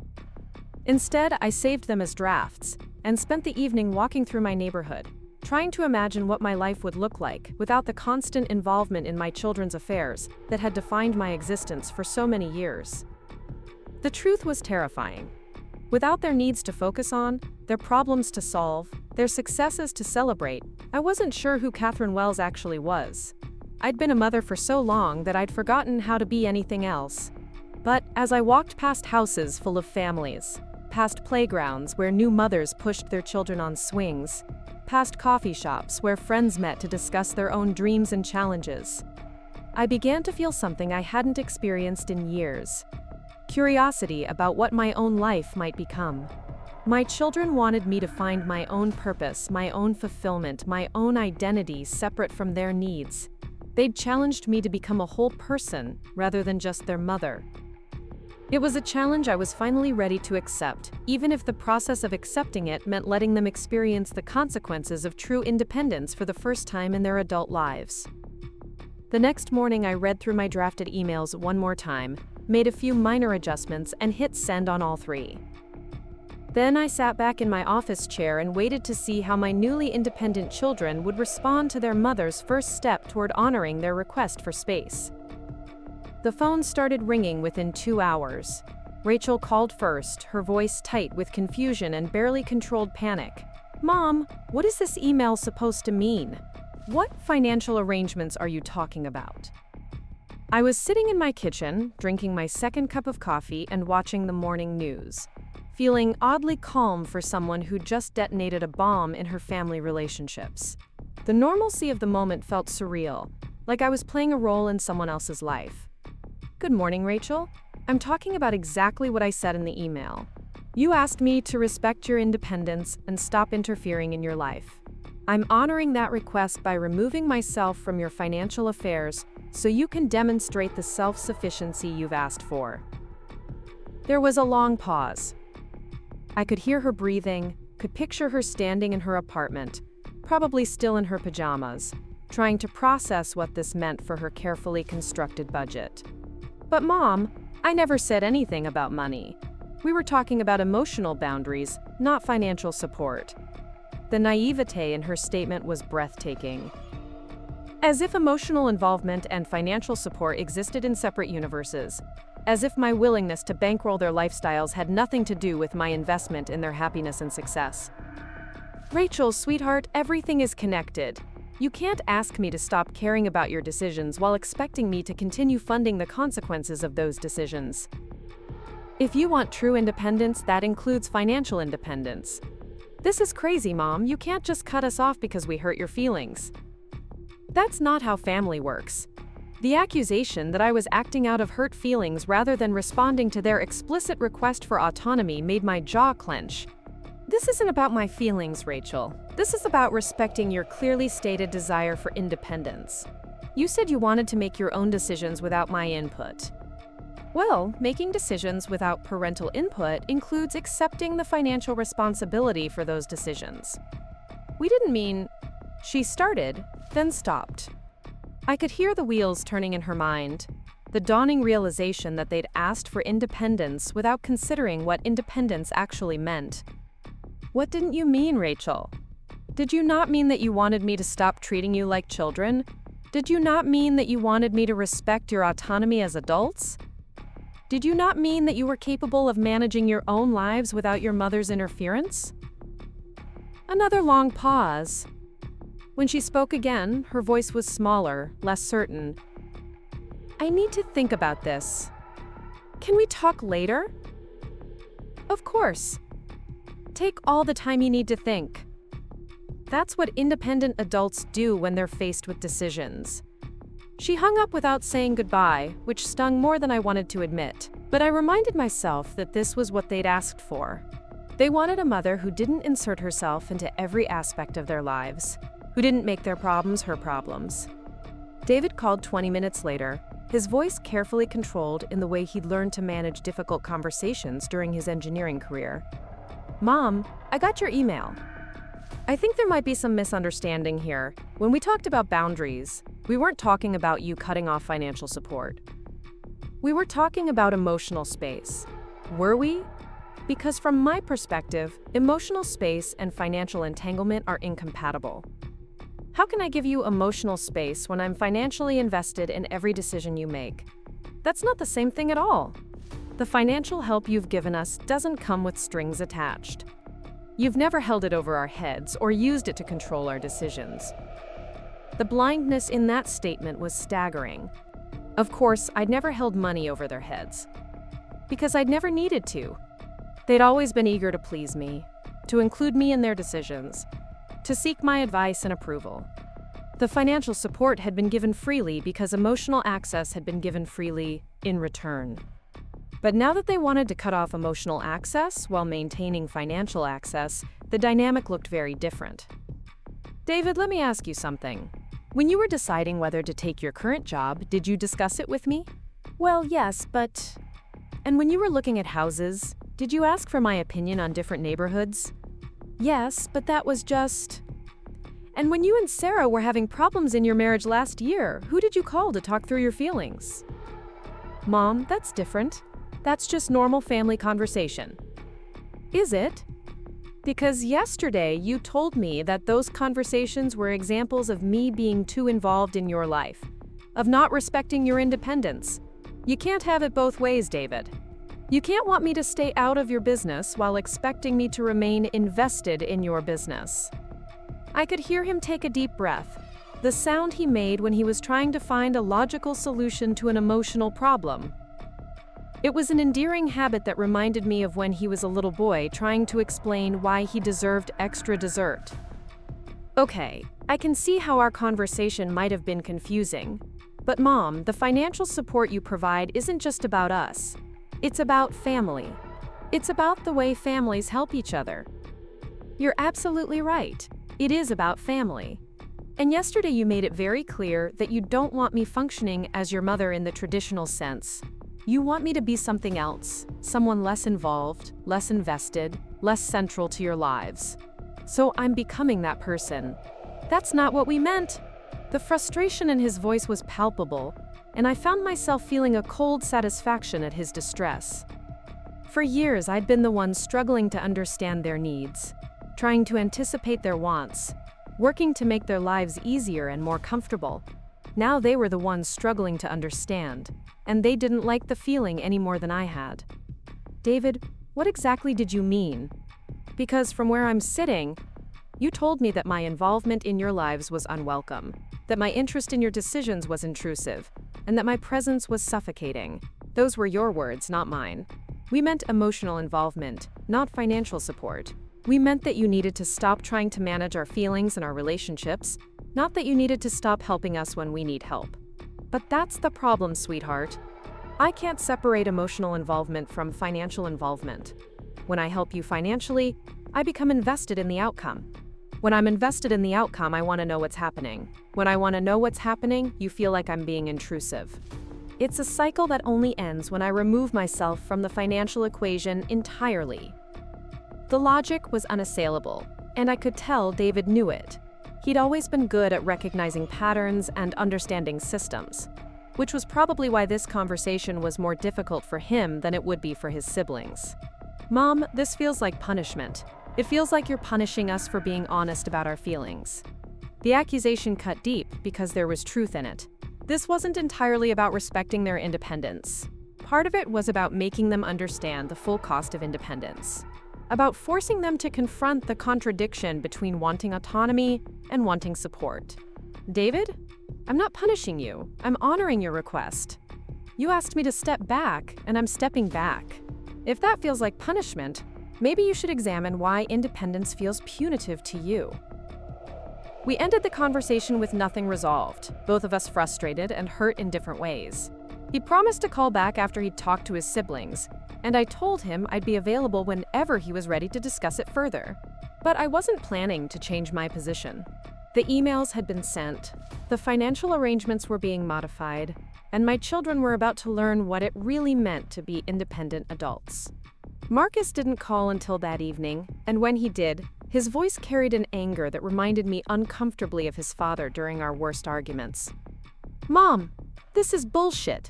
Instead, I saved them as drafts and spent the evening walking through my neighborhood, trying to imagine what my life would look like without the constant involvement in my children's affairs that had defined my existence for so many years. The truth was terrifying. Without their needs to focus on, their problems to solve, their successes to celebrate, I wasn't sure who Catherine Wells actually was. I'd been a mother for so long that I'd forgotten how to be anything else. But as I walked past houses full of families, past playgrounds where new mothers pushed their children on swings, past coffee shops where friends met to discuss their own dreams and challenges. I began to feel something I hadn't experienced in years: curiosity about what my own life might become. My children wanted me to find my own purpose, my own fulfillment, my own identity separate from their needs. They'd challenged me to become a whole person rather than just their mother. It was a challenge I was finally ready to accept, even if the process of accepting it meant letting them experience the consequences of true independence for the first time in their adult lives. The next morning, I read through my drafted emails one more time, made a few minor adjustments, and hit send on all 3. Then I sat back in my office chair and waited to see how my newly independent children would respond to their mother's first step toward honoring their request for space. The phone started ringing within 2 hours. Rachel called first, her voice tight with confusion and barely controlled panic. "Mom, what is this email supposed to mean? What financial arrangements are you talking about?" I was sitting in my kitchen, drinking my second cup of coffee and watching the morning news, feeling oddly calm for someone who just detonated a bomb in her family relationships. The normalcy of the moment felt surreal, like I was playing a role in someone else's life. "Good morning, Rachel. I'm talking about exactly what I said in the email. You asked me to respect your independence and stop interfering in your life. I'm honoring that request by removing myself from your financial affairs so you can demonstrate the self-sufficiency you've asked for." There was a long pause. I could hear her breathing, could picture her standing in her apartment, probably still in her pajamas, trying to process what this meant for her carefully constructed budget. "But Mom, I never said anything about money. We were talking about emotional boundaries, not financial support." The naivete in her statement was breathtaking. As if emotional involvement and financial support existed in separate universes. As if my willingness to bankroll their lifestyles had nothing to do with my investment in their happiness and success. "Rachel, sweetheart, everything is connected. You can't ask me to stop caring about your decisions while expecting me to continue funding the consequences of those decisions. If you want true independence, that includes financial independence. This is crazy, Mom. You can't just cut us off because we hurt your feelings. That's not how family works." The accusation that I was acting out of hurt feelings rather than responding to their explicit request for autonomy made my jaw clench. "This isn't about my feelings, Rachel. This is about respecting your clearly stated desire for independence. You said you wanted to make your own decisions without my input. Well, making decisions without parental input includes accepting the financial responsibility for those decisions. We didn't mean..." She started, then stopped. I could hear the wheels turning in her mind, the dawning realization that they'd asked for independence without considering what independence actually meant. "What didn't you mean, Rachel? Did you not mean that you wanted me to stop treating you like children? Did you not mean that you wanted me to respect your autonomy as adults? Did you not mean that you were capable of managing your own lives without your mother's interference?" Another long pause. When she spoke again, her voice was smaller, less certain. "I need to think about this. Can we talk later?" "Of course. Take all the time you need to think." That's what independent adults do when they're faced with decisions. She hung up without saying goodbye, which stung more than I wanted to admit. But I reminded myself that this was what they'd asked for. They wanted a mother who didn't insert herself into every aspect of their lives, who didn't make their problems her problems. David called 20 minutes later, his voice carefully controlled in the way he'd learned to manage difficult conversations during his engineering career. "Mom, I got your email. I think there might be some misunderstanding here. When we talked about boundaries, we weren't talking about you cutting off financial support. We were talking about emotional space. Were we? Because from my perspective, emotional space and financial entanglement are incompatible. How can I give you emotional space when I'm financially invested in every decision you make? That's not the same thing at all. The financial help you've given us doesn't come with strings attached. You've never held it over our heads or used it to control our decisions." The blindness in that statement was staggering. Of course, I'd never held money over their heads. Because I'd never needed to. They'd always been eager to please me, to include me in their decisions. to seek my advice and approval. The financial support had been given freely because emotional access had been given freely in return. But now that they wanted to cut off emotional access while maintaining financial access, the dynamic looked very different. David, let me ask you something. When you were deciding whether to take your current job, did you discuss it with me? Well, yes, but... And when you were looking at houses, did you ask for my opinion on different neighborhoods? Yes, but that was just... And when you and Sarah were having problems in your marriage last year, who did you call to talk through your feelings? Mom, that's different. That's just normal family conversation. Is it? Because yesterday you told me that those conversations were examples of me being too involved in your life, of not respecting your independence. You can't have it both ways, David. You can't want me to stay out of your business while expecting me to remain invested in your business. I could hear him take a deep breath, the sound he made when he was trying to find a logical solution to an emotional problem. It was an endearing habit that reminded me of when he was a little boy trying to explain why he deserved extra dessert. Okay, I can see how our conversation might have been confusing. But Mom, the financial support you provide isn't just about us. It's about family. It's about the way families help each other. You're absolutely right. It is about family. And yesterday you made it very clear that you don't want me functioning as your mother in the traditional sense. You want me to be something else, someone less involved, less invested, less central to your lives. So I'm becoming that person. That's not what we meant. The frustration in his voice was palpable, and I found myself feeling a cold satisfaction at his distress. For years, I'd been the one struggling to understand their needs, trying to anticipate their wants, working to make their lives easier and more comfortable. Now they were the ones struggling to understand, and they didn't like the feeling any more than I had. David, what exactly did you mean? Because from where I'm sitting, you told me that my involvement in your lives was unwelcome, that my interest in your decisions was intrusive, and that my presence was suffocating. Those were your words, not mine. We meant emotional involvement, not financial support. We meant that you needed to stop trying to manage our feelings and our relationships, not that you needed to stop helping us when we need help. But that's the problem, sweetheart. I can't separate emotional involvement from financial involvement. When I help you financially, I become invested in the outcome. When I'm invested in the outcome, I want to know what's happening. When I want to know what's happening, you feel like I'm being intrusive. It's a cycle that only ends when I remove myself from the financial equation entirely. The logic was unassailable, and I could tell David knew it. He'd always been good at recognizing patterns and understanding systems, which was probably why this conversation was more difficult for him than it would be for his siblings. Mom, this feels like punishment. It feels like you're punishing us for being honest about our feelings. The accusation cut deep because there was truth in it. This wasn't entirely about respecting their independence. Part of it was about making them understand the full cost of independence, about forcing them to confront the contradiction between wanting autonomy and wanting support. David, I'm not punishing you. I'm honoring your request. You asked me to step back, and I'm stepping back. If that feels like punishment, maybe you should examine why independence feels punitive to you. We ended the conversation with nothing resolved, both of us frustrated and hurt in different ways. He promised to call back after he'd talked to his siblings, and I told him I'd be available whenever he was ready to discuss it further. But I wasn't planning to change my position. The emails had been sent, the financial arrangements were being modified, and my children were about to learn what it really meant to be independent adults. Marcus didn't call until that evening, and when he did, his voice carried an anger that reminded me uncomfortably of his father during our worst arguments. Mom, this is bullshit.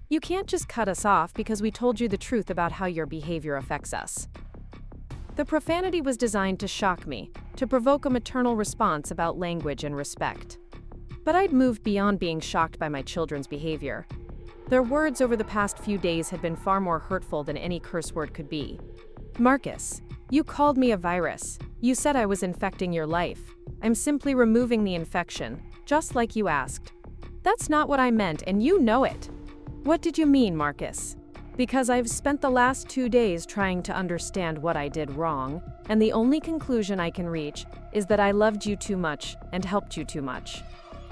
You can't just cut us off because we told you the truth about how your behavior affects us. The profanity was designed to shock me, to provoke a maternal response about language and respect. But I'd moved beyond being shocked by my children's behavior. Their words over the past few days had been far more hurtful than any curse word could be. Marcus, you called me a virus. You said I was infecting your life. I'm simply removing the infection, just like you asked. That's not what I meant, and you know it. What did you mean, Marcus? Because I've spent the last 2 days trying to understand what I did wrong, and the only conclusion I can reach is that I loved you too much and helped you too much.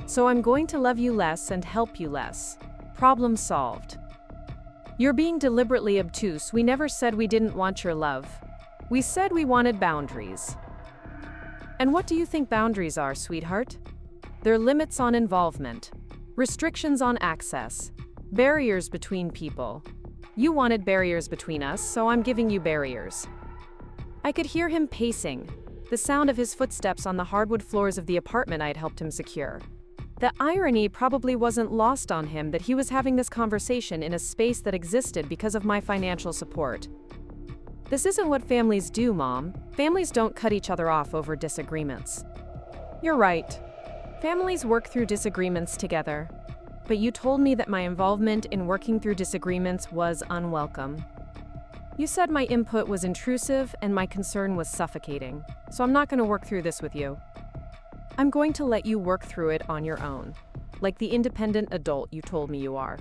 So I'm going to love you less and help you less. Problem solved. You're being deliberately obtuse. We never said we didn't want your love. We said we wanted boundaries. And what do you think boundaries are, sweetheart? They're limits on involvement, restrictions on access, barriers between people. You wanted barriers between us, so I'm giving you barriers. I could hear him pacing, the sound of his footsteps on the hardwood floors of the apartment I'd helped him secure. The irony probably wasn't lost on him that he was having this conversation in a space that existed because of my financial support. This isn't what families do, Mom. Families don't cut each other off over disagreements. You're right. Families work through disagreements together. But you told me that my involvement in working through disagreements was unwelcome. You said my input was intrusive and my concern was suffocating, so I'm not going to work through this with you. I'm going to let you work through it on your own, like the independent adult you told me you are.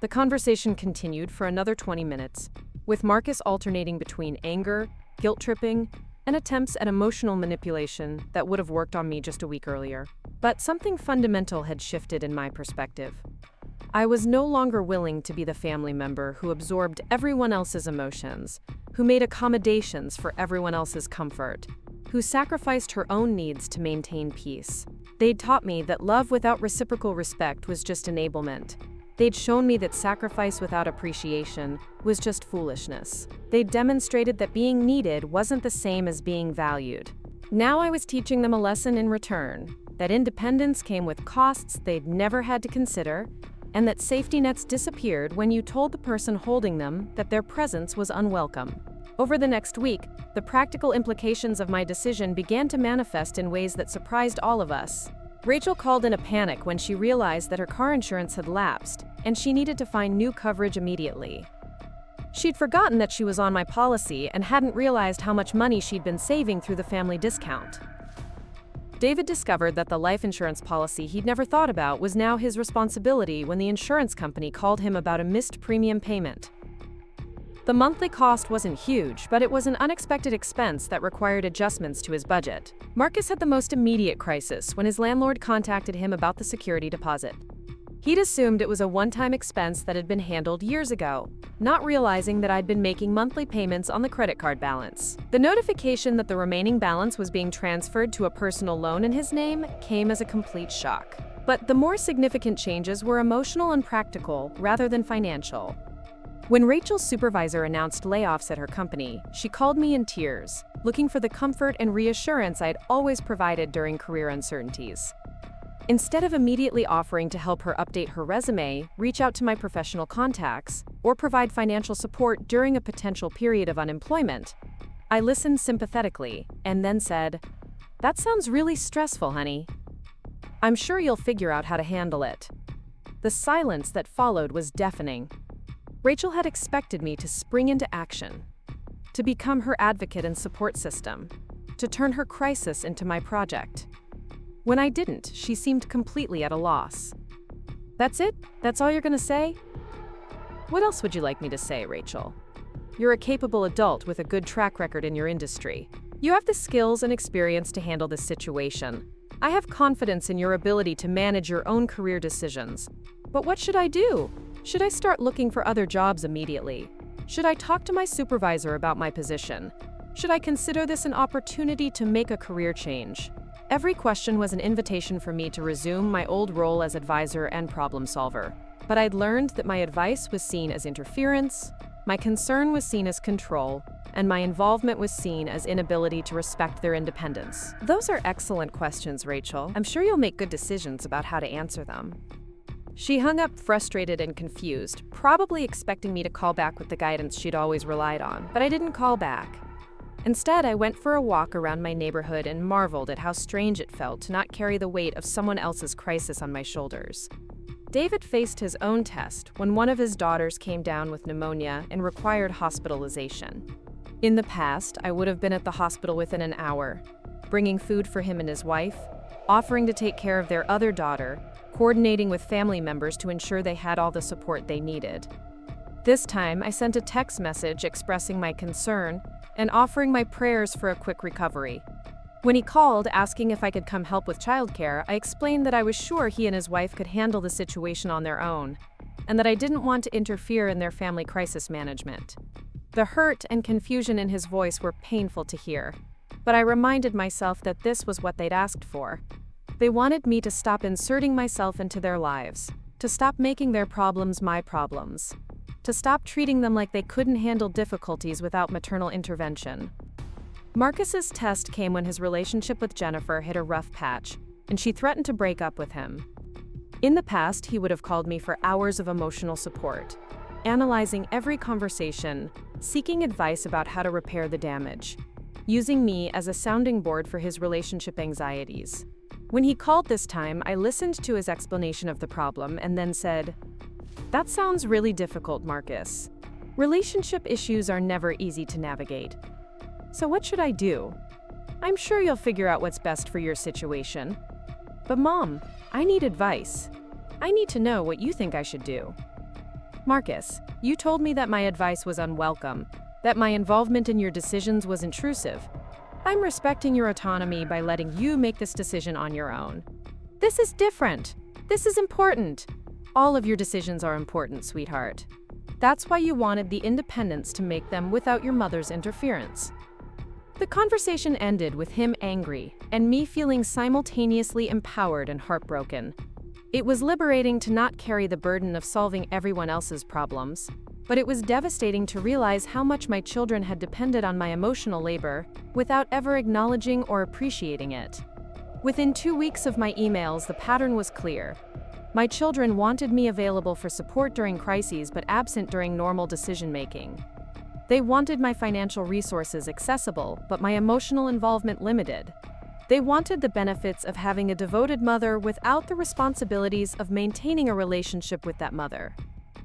The conversation continued for another 20 minutes, with Marcus alternating between anger, guilt-tripping, and attempts at emotional manipulation that would have worked on me just a week earlier. But something fundamental had shifted in my perspective. I was no longer willing to be the family member who absorbed everyone else's emotions, who made accommodations for everyone else's comfort, who sacrificed her own needs to maintain peace. They'd taught me that love without reciprocal respect was just enablement. They'd shown me that sacrifice without appreciation was just foolishness. They'd demonstrated that being needed wasn't the same as being valued. Now I was teaching them a lesson in return, that independence came with costs they'd never had to consider, and that safety nets disappeared when you told the person holding them that their presence was unwelcome. Over the next week, the practical implications of my decision began to manifest in ways that surprised all of us. Rachel called in a panic when she realized that her car insurance had lapsed, and she needed to find new coverage immediately. She'd forgotten that she was on my policy and hadn't realized how much money she'd been saving through the family discount. David discovered that the life insurance policy he'd never thought about was now his responsibility when the insurance company called him about a missed premium payment. The monthly cost wasn't huge, but it was an unexpected expense that required adjustments to his budget. Marcus had the most immediate crisis when his landlord contacted him about the security deposit. He'd assumed it was a one-time expense that had been handled years ago, not realizing that I'd been making monthly payments on the credit card balance. The notification that the remaining balance was being transferred to a personal loan in his name came as a complete shock. But the more significant changes were emotional and practical rather than financial. When Rachel's supervisor announced layoffs at her company, she called me in tears, looking for the comfort and reassurance I'd always provided during career uncertainties. Instead of immediately offering to help her update her resume, reach out to my professional contacts, or provide financial support during a potential period of unemployment, I listened sympathetically and then said, "That sounds really stressful, honey. I'm sure you'll figure out how to handle it." The silence that followed was deafening. Rachel had expected me to spring into action, to become her advocate and support system, to turn her crisis into my project. When I didn't, she seemed completely at a loss. "That's it? That's all you're gonna say?" "What else would you like me to say, Rachel? You're a capable adult with a good track record in your industry. You have the skills and experience to handle this situation. I have confidence in your ability to manage your own career decisions. But what should I do? Should I start looking for other jobs immediately? Should I talk to my supervisor about my position? Should I consider this an opportunity to make a career change?" Every question was an invitation for me to resume my old role as advisor and problem solver. But I'd learned that my advice was seen as interference, my concern was seen as control, and my involvement was seen as inability to respect their independence. "Those are excellent questions, Rachel. I'm sure you'll make good decisions about how to answer them." She hung up frustrated and confused, probably expecting me to call back with the guidance she'd always relied on, but I didn't call back. Instead, I went for a walk around my neighborhood and marveled at how strange it felt to not carry the weight of someone else's crisis on my shoulders. David faced his own test when one of his daughters came down with pneumonia and required hospitalization. In the past, I would have been at the hospital within an hour, bringing food for him and his wife, offering to take care of their other daughter, coordinating with family members to ensure they had all the support they needed. This time, I sent a text message expressing my concern and offering my prayers for a quick recovery. When he called asking if I could come help with childcare, I explained that I was sure he and his wife could handle the situation on their own, and that I didn't want to interfere in their family crisis management. The hurt and confusion in his voice were painful to hear, but I reminded myself that this was what they'd asked for. They wanted me to stop inserting myself into their lives, to stop making their problems my problems, to stop treating them like they couldn't handle difficulties without maternal intervention. Marcus's test came when his relationship with Jennifer hit a rough patch, and she threatened to break up with him. In the past, he would have called me for hours of emotional support, analyzing every conversation, seeking advice about how to repair the damage, using me as a sounding board for his relationship anxieties. When he called this time, I listened to his explanation of the problem and then said, "That sounds really difficult, Marcus. Relationship issues are never easy to navigate. So what should I do? I'm sure you'll figure out what's best for your situation. But Mom, I need advice. I need to know what you think I should do." "Marcus, you told me that my advice was unwelcome, that my involvement in your decisions was intrusive. I'm respecting your autonomy by letting you make this decision on your own. This is different. This is important. All of your decisions are important, sweetheart. That's why you wanted the independence to make them without your mother's interference." The conversation ended with him angry and me feeling simultaneously empowered and heartbroken. It was liberating to not carry the burden of solving everyone else's problems, but it was devastating to realize how much my children had depended on my emotional labor without ever acknowledging or appreciating it. Within 2 weeks of my emails, the pattern was clear. My children wanted me available for support during crises but absent during normal decision-making. They wanted my financial resources accessible, but my emotional involvement limited. They wanted the benefits of having a devoted mother without the responsibilities of maintaining a relationship with that mother.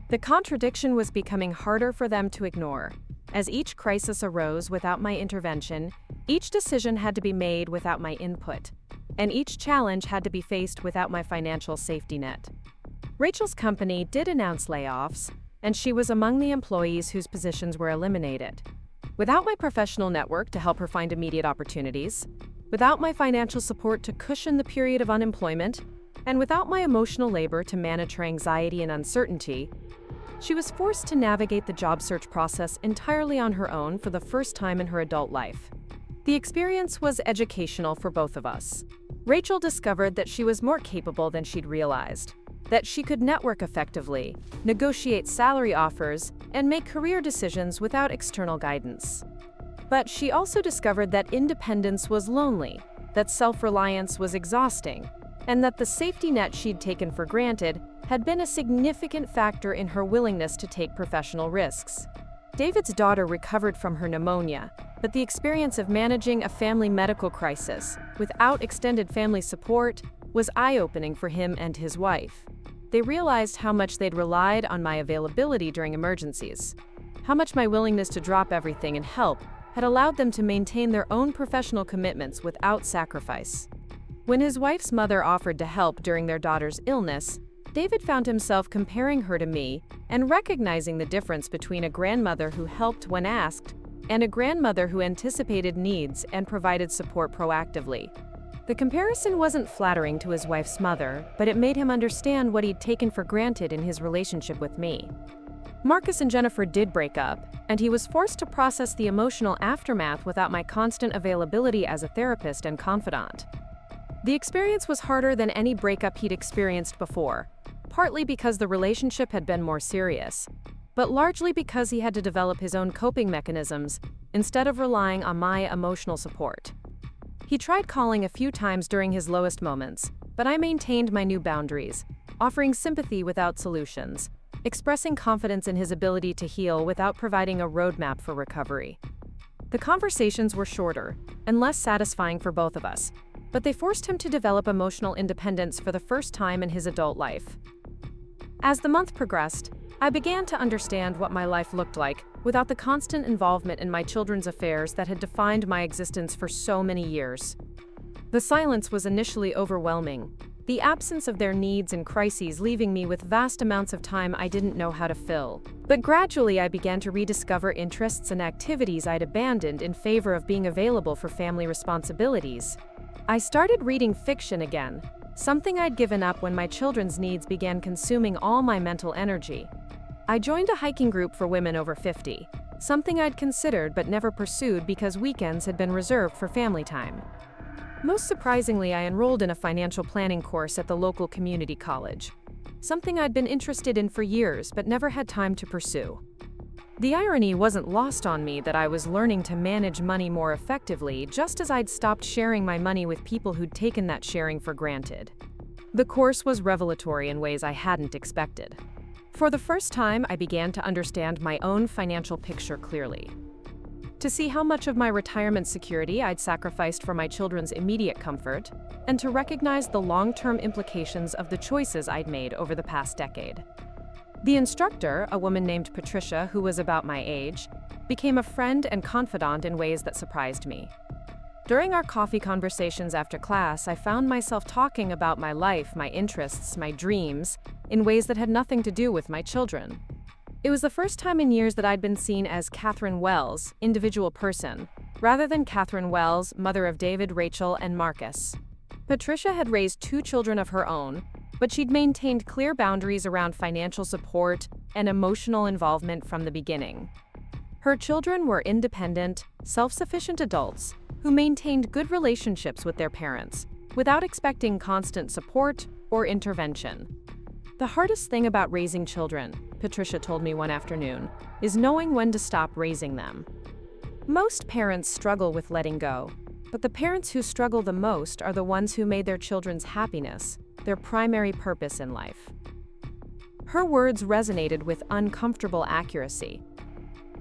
The contradiction was becoming harder for them to ignore. As each crisis arose without my intervention, each decision had to be made without my input, and each challenge had to be faced without my financial safety net. Rachel's company did announce layoffs, and she was among the employees whose positions were eliminated. Without my professional network to help her find immediate opportunities, without my financial support to cushion the period of unemployment, and without my emotional labor to manage her anxiety and uncertainty, she was forced to navigate the job search process entirely on her own for the first time in her adult life. The experience was educational for both of us. Rachel discovered that she was more capable than she'd realized, that she could network effectively, negotiate salary offers, and make career decisions without external guidance. But she also discovered that independence was lonely, that self-reliance was exhausting, and that the safety net she'd taken for granted had been a significant factor in her willingness to take professional risks. David's daughter recovered from her pneumonia, but the experience of managing a family medical crisis without extended family support was eye-opening for him and his wife. They realized how much they'd relied on my availability during emergencies, how much my willingness to drop everything and help had allowed them to maintain their own professional commitments without sacrifice. When his wife's mother offered to help during their daughter's illness, David found himself comparing her to me and recognizing the difference between a grandmother who helped when asked and a grandmother who anticipated needs and provided support proactively. The comparison wasn't flattering to his wife's mother, but it made him understand what he'd taken for granted in his relationship with me. Marcus and Jennifer did break up, and he was forced to process the emotional aftermath without my constant availability as a therapist and confidant. The experience was harder than any breakup he'd experienced before, partly because the relationship had been more serious, but largely because he had to develop his own coping mechanisms instead of relying on my emotional support. He tried calling a few times during his lowest moments, but I maintained my new boundaries, offering sympathy without solutions, expressing confidence in his ability to heal without providing a roadmap for recovery. The conversations were shorter and less satisfying for both of us, but they forced him to develop emotional independence for the first time in his adult life. As the month progressed, I began to understand what my life looked like without the constant involvement in my children's affairs that had defined my existence for so many years. The silence was initially overwhelming. the absence of their needs and crises leaving me with vast amounts of time I didn't know how to fill. But gradually I began to rediscover interests and activities I'd abandoned in favor of being available for family responsibilities. I started reading fiction again, something I'd given up when my children's needs began consuming all my mental energy. I joined a hiking group for women over 50, something I'd considered but never pursued because weekends had been reserved for family time. Most surprisingly, I enrolled in a financial planning course at the local community college, something I'd been interested in for years but never had time to pursue. The irony wasn't lost on me that I was learning to manage money more effectively just as I'd stopped sharing my money with people who'd taken that sharing for granted. The course was revelatory in ways I hadn't expected. For the first time, I began to understand my own financial picture clearly. To see how much of my retirement security I'd sacrificed for my children's immediate comfort, and to recognize the long-term implications of the choices I'd made over the past decade. The instructor, a woman named Patricia who was about my age, became a friend and confidant in ways that surprised me. During our coffee conversations after class, I found myself talking about my life, my interests, my dreams, in ways that had nothing to do with my children. It was the first time in years that I'd been seen as Catherine Wells, individual person, rather than Catherine Wells, mother of David, Rachel, and Marcus. Patricia had raised 2 children of her own, but she'd maintained clear boundaries around financial support and emotional involvement from the beginning. Her children were independent, self-sufficient adults who maintained good relationships with their parents without expecting constant support or intervention. The hardest thing about raising children, Patricia told me one afternoon, is knowing when to stop raising them. Most parents struggle with letting go, but the parents who struggle the most are the ones who made their children's happiness their primary purpose in life. Her words resonated with uncomfortable accuracy.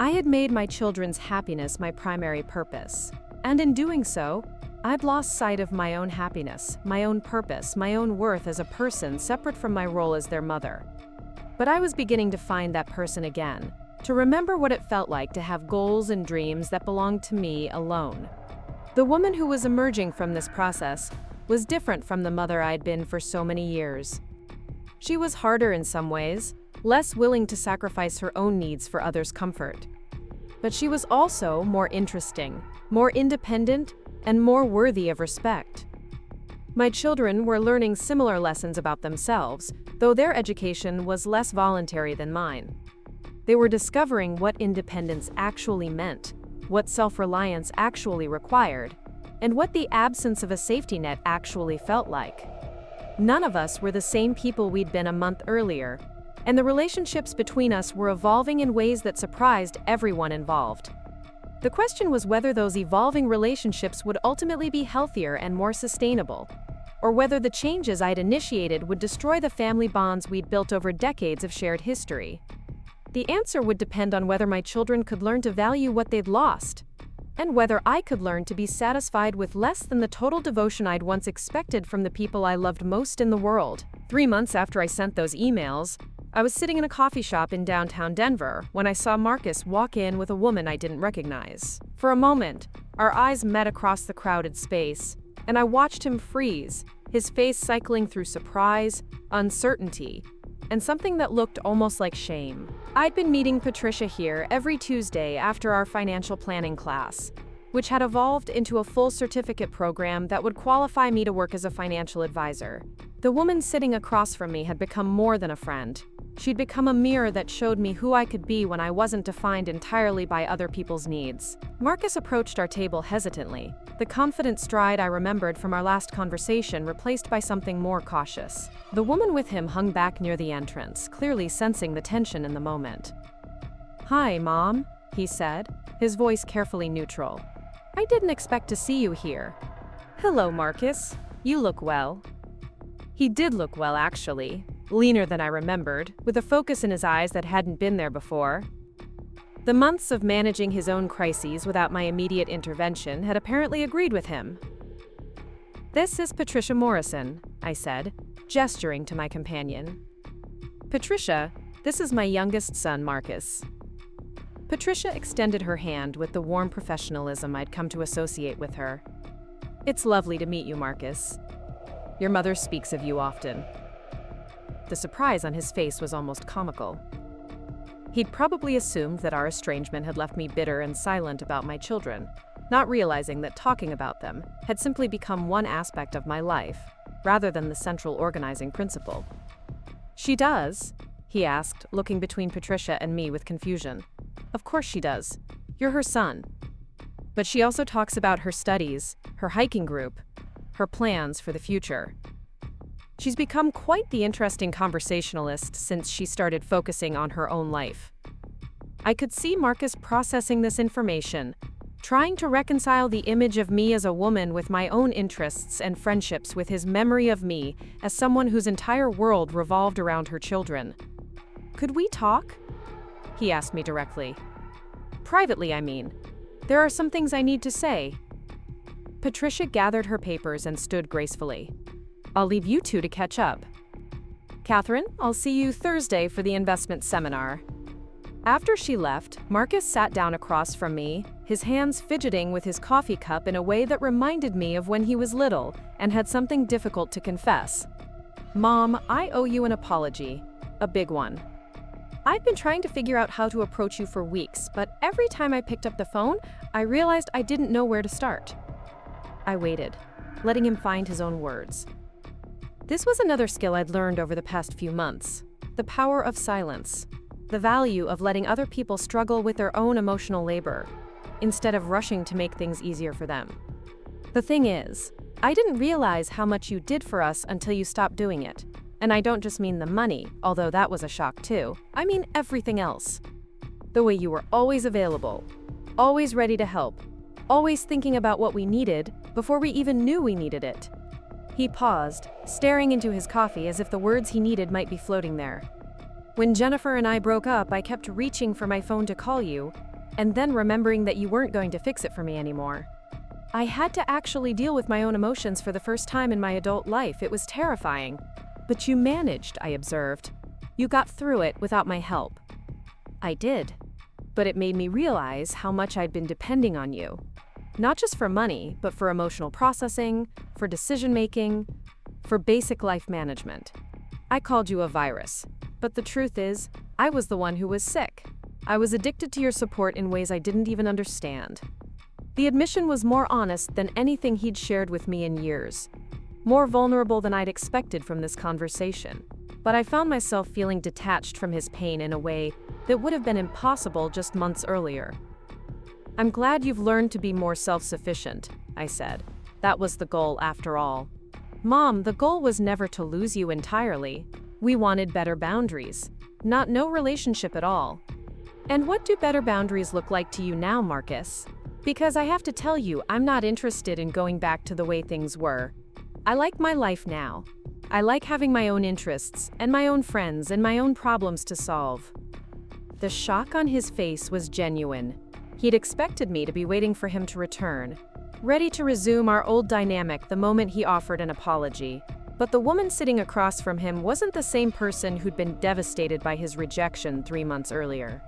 I had made my children's happiness my primary purpose, and in doing so, I'd lost sight of my own happiness, my own purpose, my own worth as a person separate from my role as their mother. But I was beginning to find that person again, to remember what it felt like to have goals and dreams that belonged to me alone. The woman who was emerging from this process was different from the mother I'd been for so many years. She was harder in some ways, less willing to sacrifice her own needs for others' comfort. But she was also more interesting, more independent, and more worthy of respect. My children were learning similar lessons about themselves, though their education was less voluntary than mine. They were discovering what independence actually meant, what self-reliance actually required, and what the absence of a safety net actually felt like. None of us were the same people we'd been a month earlier, and the relationships between us were evolving in ways that surprised everyone involved. The question was whether those evolving relationships would ultimately be healthier and more sustainable, or whether the changes I'd initiated would destroy the family bonds we'd built over decades of shared history. The answer would depend on whether my children could learn to value what they'd lost, and whether I could learn to be satisfied with less than the total devotion I'd once expected from the people I loved most in the world. 3 months after I sent those emails, I was sitting in a coffee shop in downtown Denver when I saw Marcus walk in with a woman I didn't recognize. For a moment, our eyes met across the crowded space, and I watched him freeze, his face cycling through surprise, uncertainty, and something that looked almost like shame. I'd been meeting Patricia here every Tuesday after our financial planning class, which had evolved into a full certificate program that would qualify me to work as a financial advisor. The woman sitting across from me had become more than a friend. She'd become a mirror that showed me who I could be when I wasn't defined entirely by other people's needs. Marcus approached our table hesitantly, the confident stride I remembered from our last conversation replaced by something more cautious. The woman with him hung back near the entrance, clearly sensing the tension in the moment. "Hi, Mom," he said, his voice carefully neutral. "I didn't expect to see you here." "Hello, Marcus. You look well." He did look well, actually. Leaner than I remembered, with a focus in his eyes that hadn't been there before. The months of managing his own crises without my immediate intervention had apparently agreed with him. "This is Patricia Morrison," I said, gesturing to my companion. "Patricia, this is my youngest son, Marcus." Patricia extended her hand with the warm professionalism I'd come to associate with her. "It's lovely to meet you, Marcus." Your mother speaks of you often." The surprise on his face was almost comical. He'd probably assumed that our estrangement had left me bitter and silent about my children, not realizing that talking about them had simply become one aspect of my life, rather than the central organizing principle. "She does?" he asked, looking between Patricia and me with confusion. "Of course she does. You're her son. But she also talks about her studies, her hiking group, her plans for the future. She's become quite the interesting conversationalist since she started focusing on her own life." I could see Marcus processing this information, trying to reconcile the image of me as a woman with my own interests and friendships with his memory of me as someone whose entire world revolved around her children. "Could we talk?" he asked me directly. "Privately, I mean. There are some things I need to say." Patricia gathered her papers and stood gracefully. "I'll leave you two to catch up. Catherine, I'll see you Thursday for the investment seminar." After she left, Marcus sat down across from me, his hands fidgeting with his coffee cup in a way that reminded me of when he was little and had something difficult to confess. "Mom, I owe you an apology. A big one. I've been trying to figure out how to approach you for weeks, but every time I picked up the phone, I realized I didn't know where to start." I waited, letting him find his own words. This was another skill I'd learned over the past few months: the power of silence, the value of letting other people struggle with their own emotional labor, instead of rushing to make things easier for them. "The thing is, I didn't realize how much you did for us until you stopped doing it. And I don't just mean the money, although that was a shock too. I mean everything else. The way you were always available, always ready to help, always thinking about what we needed before we even knew we needed it." He paused, staring into his coffee as if the words he needed might be floating there. "When Jennifer and I broke up, I kept reaching for my phone to call you, and then remembering that you weren't going to fix it for me anymore. I had to actually deal with my own emotions for the first time in my adult life. It was terrifying. But you managed," I observed. "You got through it without my help." "I did. But it made me realize how much I'd been depending on you. Not just for money, but for emotional processing, for decision-making, for basic life management. I called you a virus, but the truth is, I was the one who was sick. I was addicted to your support in ways I didn't even understand." The admission was more honest than anything he'd shared with me in years, more vulnerable than I'd expected from this conversation. But I found myself feeling detached from his pain in a way that would have been impossible just months earlier. "I'm glad you've learned to be more self-sufficient," I said. "That was the goal after all." "Mom, the goal was never to lose you entirely. We wanted better boundaries, not no relationship at all." "And what do better boundaries look like to you now, Marcus? Because I have to tell you, I'm not interested in going back to the way things were. I like my life now. I like having my own interests, and my own friends, and my own problems to solve." The shock on his face was genuine. He'd expected me to be waiting for him to return, ready to resume our old dynamic the moment he offered an apology. But the woman sitting across from him wasn't the same person who'd been devastated by his rejection 3 months earlier.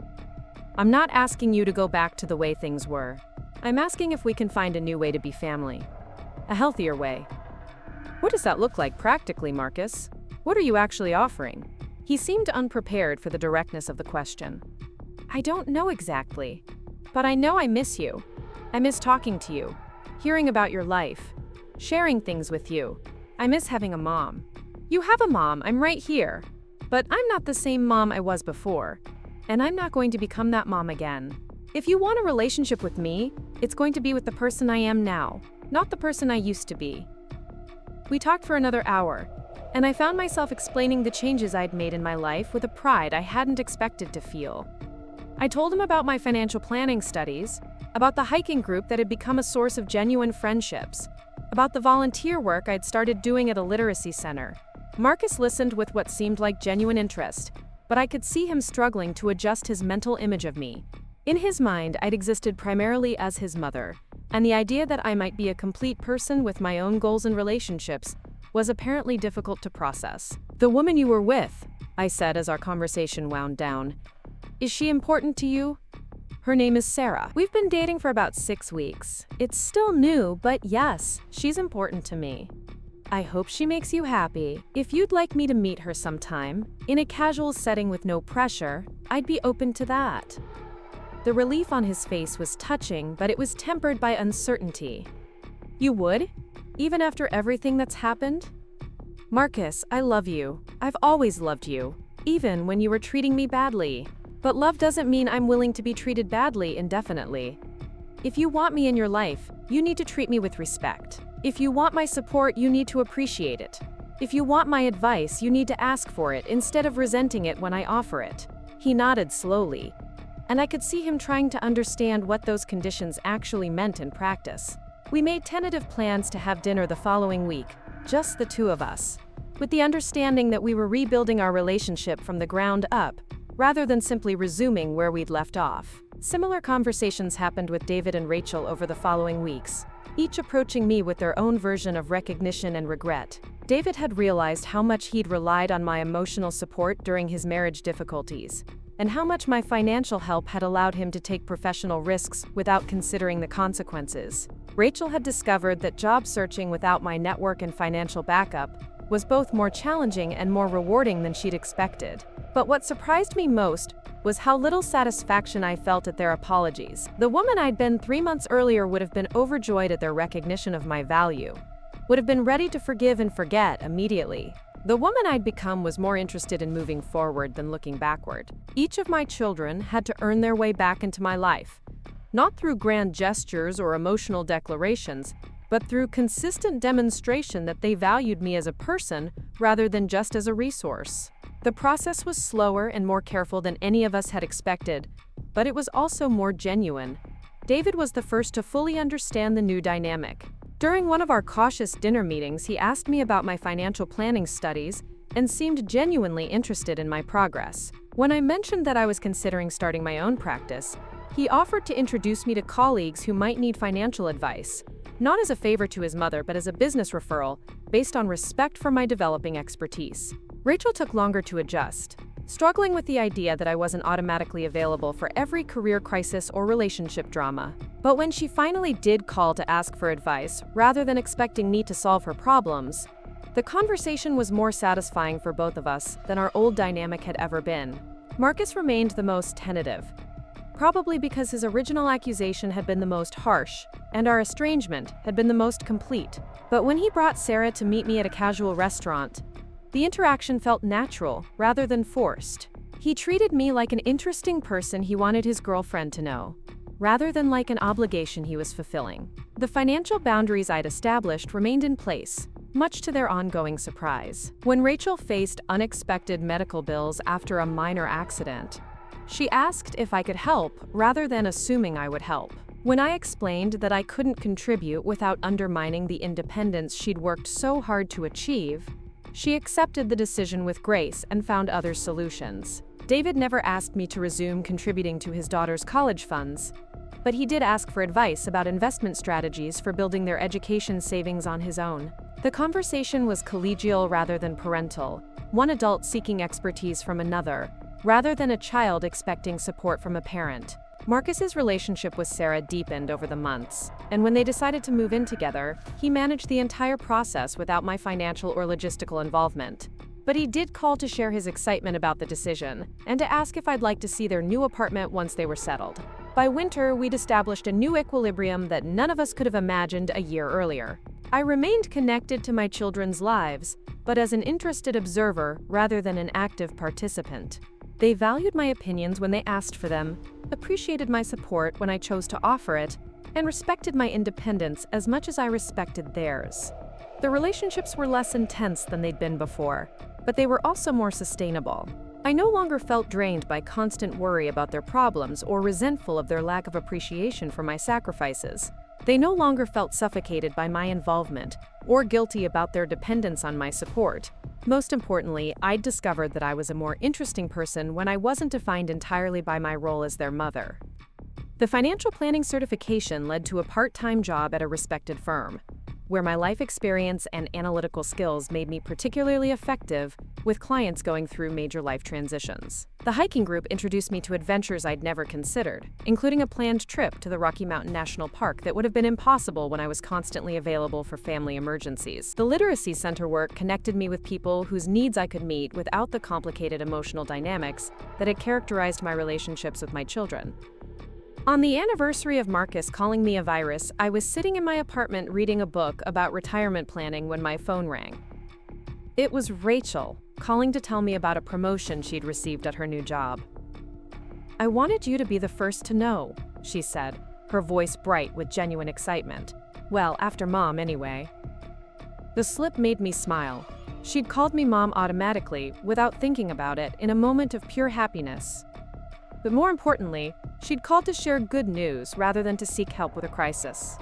"I'm not asking you to go back to the way things were. I'm asking if we can find a new way to be family. A healthier way." "What does that look like practically, Marcus? What are you actually offering?" He seemed unprepared for the directness of the question. "I don't know exactly. But I know I miss you. I miss talking to you, hearing about your life, sharing things with you. I miss having a mom. You have a mom, I'm right here. But I'm not the same mom I was before. And I'm not going to become that mom again. If you want a relationship with me, it's going to be with the person I am now, not the person I used to be." We talked for another hour, and I found myself explaining the changes I'd made in my life with a pride I hadn't expected to feel. I told him about my financial planning studies, about the hiking group that had become a source of genuine friendships, about the volunteer work I'd started doing at a literacy center. Marcus listened with what seemed like genuine interest, but I could see him struggling to adjust his mental image of me. In his mind, I'd existed primarily as his mother, and the idea that I might be a complete person with my own goals and relationships was apparently difficult to process. "The woman you were with," I said as our conversation wound down, "is she important to you?" "Her name is Sarah. We've been dating for about 6 weeks. It's still new, but yes, she's important to me." I hope she makes you happy. If you'd like me to meet her sometime, in a casual setting with no pressure, I'd be open to that." The relief on his face was touching, but it was tempered by uncertainty. "You would? Even after everything that's happened?" "Marcus, I love you. I've always loved you, even when you were treating me badly. But love doesn't mean I'm willing to be treated badly indefinitely. If you want me in your life, you need to treat me with respect. If you want my support, you need to appreciate it. If you want my advice, you need to ask for it instead of resenting it when I offer it." He nodded slowly, and I could see him trying to understand what those conditions actually meant in practice. We made tentative plans to have dinner the following week, just the two of us, with the understanding that we were rebuilding our relationship from the ground up, rather than simply resuming where we'd left off. Similar conversations happened with David and Rachel over the following weeks, each approaching me with their own version of recognition and regret. David had realized how much he'd relied on my emotional support during his marriage difficulties, and how much my financial help had allowed him to take professional risks without considering the consequences. Rachel had discovered that job searching without my network and financial backup was both more challenging and more rewarding than she'd expected. But what surprised me most was how little satisfaction I felt at their apologies. The woman I'd been 3 months earlier would have been overjoyed at their recognition of my value, would have been ready to forgive and forget immediately. The woman I'd become was more interested in moving forward than looking backward. Each of my children had to earn their way back into my life, not through grand gestures or emotional declarations, but through consistent demonstration that they valued me as a person rather than just as a resource. The process was slower and more careful than any of us had expected, but it was also more genuine. David was the first to fully understand the new dynamic. During one of our cautious dinner meetings, he asked me about my financial planning studies and seemed genuinely interested in my progress. When I mentioned that I was considering starting my own practice, he offered to introduce me to colleagues who might need financial advice, not as a favor to his mother, but as a business referral, based on respect for my developing expertise. Rachel took longer to adjust, struggling with the idea that I wasn't automatically available for every career crisis or relationship drama. But when she finally did call to ask for advice, rather than expecting me to solve her problems, the conversation was more satisfying for both of us than our old dynamic had ever been. Marcus remained the most tentative, probably because his original accusation had been the most harsh, and our estrangement had been the most complete. But when he brought Sarah to meet me at a casual restaurant, the interaction felt natural rather than forced. He treated me like an interesting person he wanted his girlfriend to know, rather than like an obligation he was fulfilling. The financial boundaries I'd established remained in place, much to their ongoing surprise. When Rachel faced unexpected medical bills after a minor accident, she asked if I could help rather than assuming I would help. When I explained that I couldn't contribute without undermining the independence she'd worked so hard to achieve, she accepted the decision with grace and found other solutions. David never asked me to resume contributing to his daughter's college funds, but he did ask for advice about investment strategies for building their education savings on his own. The conversation was collegial rather than parental, one adult seeking expertise from another, rather than a child expecting support from a parent. Marcus's relationship with Sarah deepened over the months, and when they decided to move in together, he managed the entire process without my financial or logistical involvement. But he did call to share his excitement about the decision, and to ask if I'd like to see their new apartment once they were settled. By winter, we'd established a new equilibrium that none of us could have imagined a year earlier. I remained connected to my children's lives, but as an interested observer rather than an active participant. They valued my opinions when they asked for them, appreciated my support when I chose to offer it, and respected my independence as much as I respected theirs. The relationships were less intense than they'd been before, but they were also more sustainable. I no longer felt drained by constant worry about their problems or resentful of their lack of appreciation for my sacrifices. They no longer felt suffocated by my involvement or guilty about their dependence on my support. Most importantly, I'd discovered that I was a more interesting person when I wasn't defined entirely by my role as their mother. The financial planning certification led to a part-time job at a respected firm, where my life experience and analytical skills made me particularly effective with clients going through major life transitions. The hiking group introduced me to adventures I'd never considered, including a planned trip to the Rocky Mountain National Park that would have been impossible when I was constantly available for family emergencies. The literacy center work connected me with people whose needs I could meet without the complicated emotional dynamics that had characterized my relationships with my children. On the anniversary of Marcus calling me a virus, I was sitting in my apartment reading a book about retirement planning when my phone rang. It was Rachel, calling to tell me about a promotion she'd received at her new job. "I wanted you to be the first to know," she said, her voice bright with genuine excitement. Well, after Mom, anyway. The slip made me smile. She'd called me Mom automatically, without thinking about it, in a moment of pure happiness. But more importantly, she'd called to share good news rather than to seek help with a crisis.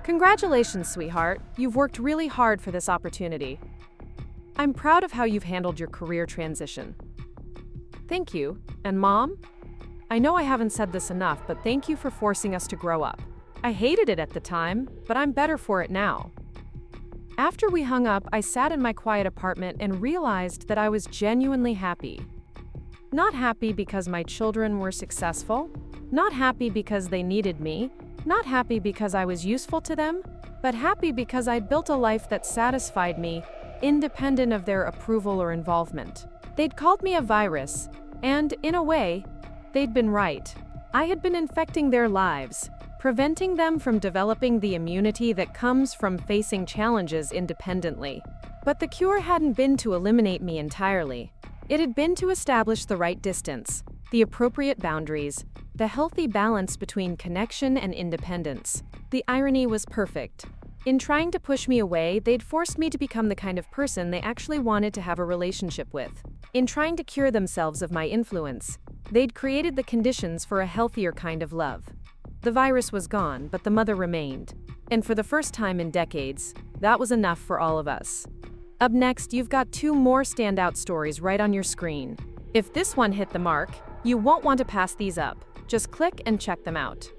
"Congratulations, sweetheart. You've worked really hard for this opportunity. I'm proud of how you've handled your career transition." "Thank you. And Mom? I know I haven't said this enough, but thank you for forcing us to grow up. I hated it at the time, but I'm better for it now." After we hung up, I sat in my quiet apartment and realized that I was genuinely happy. Not happy because my children were successful, not happy because they needed me, not happy because I was useful to them, but happy because I'd built a life that satisfied me, independent of their approval or involvement. They'd called me a virus, and, in a way, they'd been right. I had been infecting their lives, preventing them from developing the immunity that comes from facing challenges independently. But the cure hadn't been to eliminate me entirely. It had been to establish the right distance, the appropriate boundaries, the healthy balance between connection and independence. The irony was perfect. In trying to push me away, they'd forced me to become the kind of person they actually wanted to have a relationship with. In trying to cure themselves of my influence, they'd created the conditions for a healthier kind of love. The virus was gone, but the mother remained. And for the first time in decades, that was enough for all of us. Up next, you've got 2 more standout stories right on your screen. If this one hit the mark, you won't want to pass these up. Just click and check them out.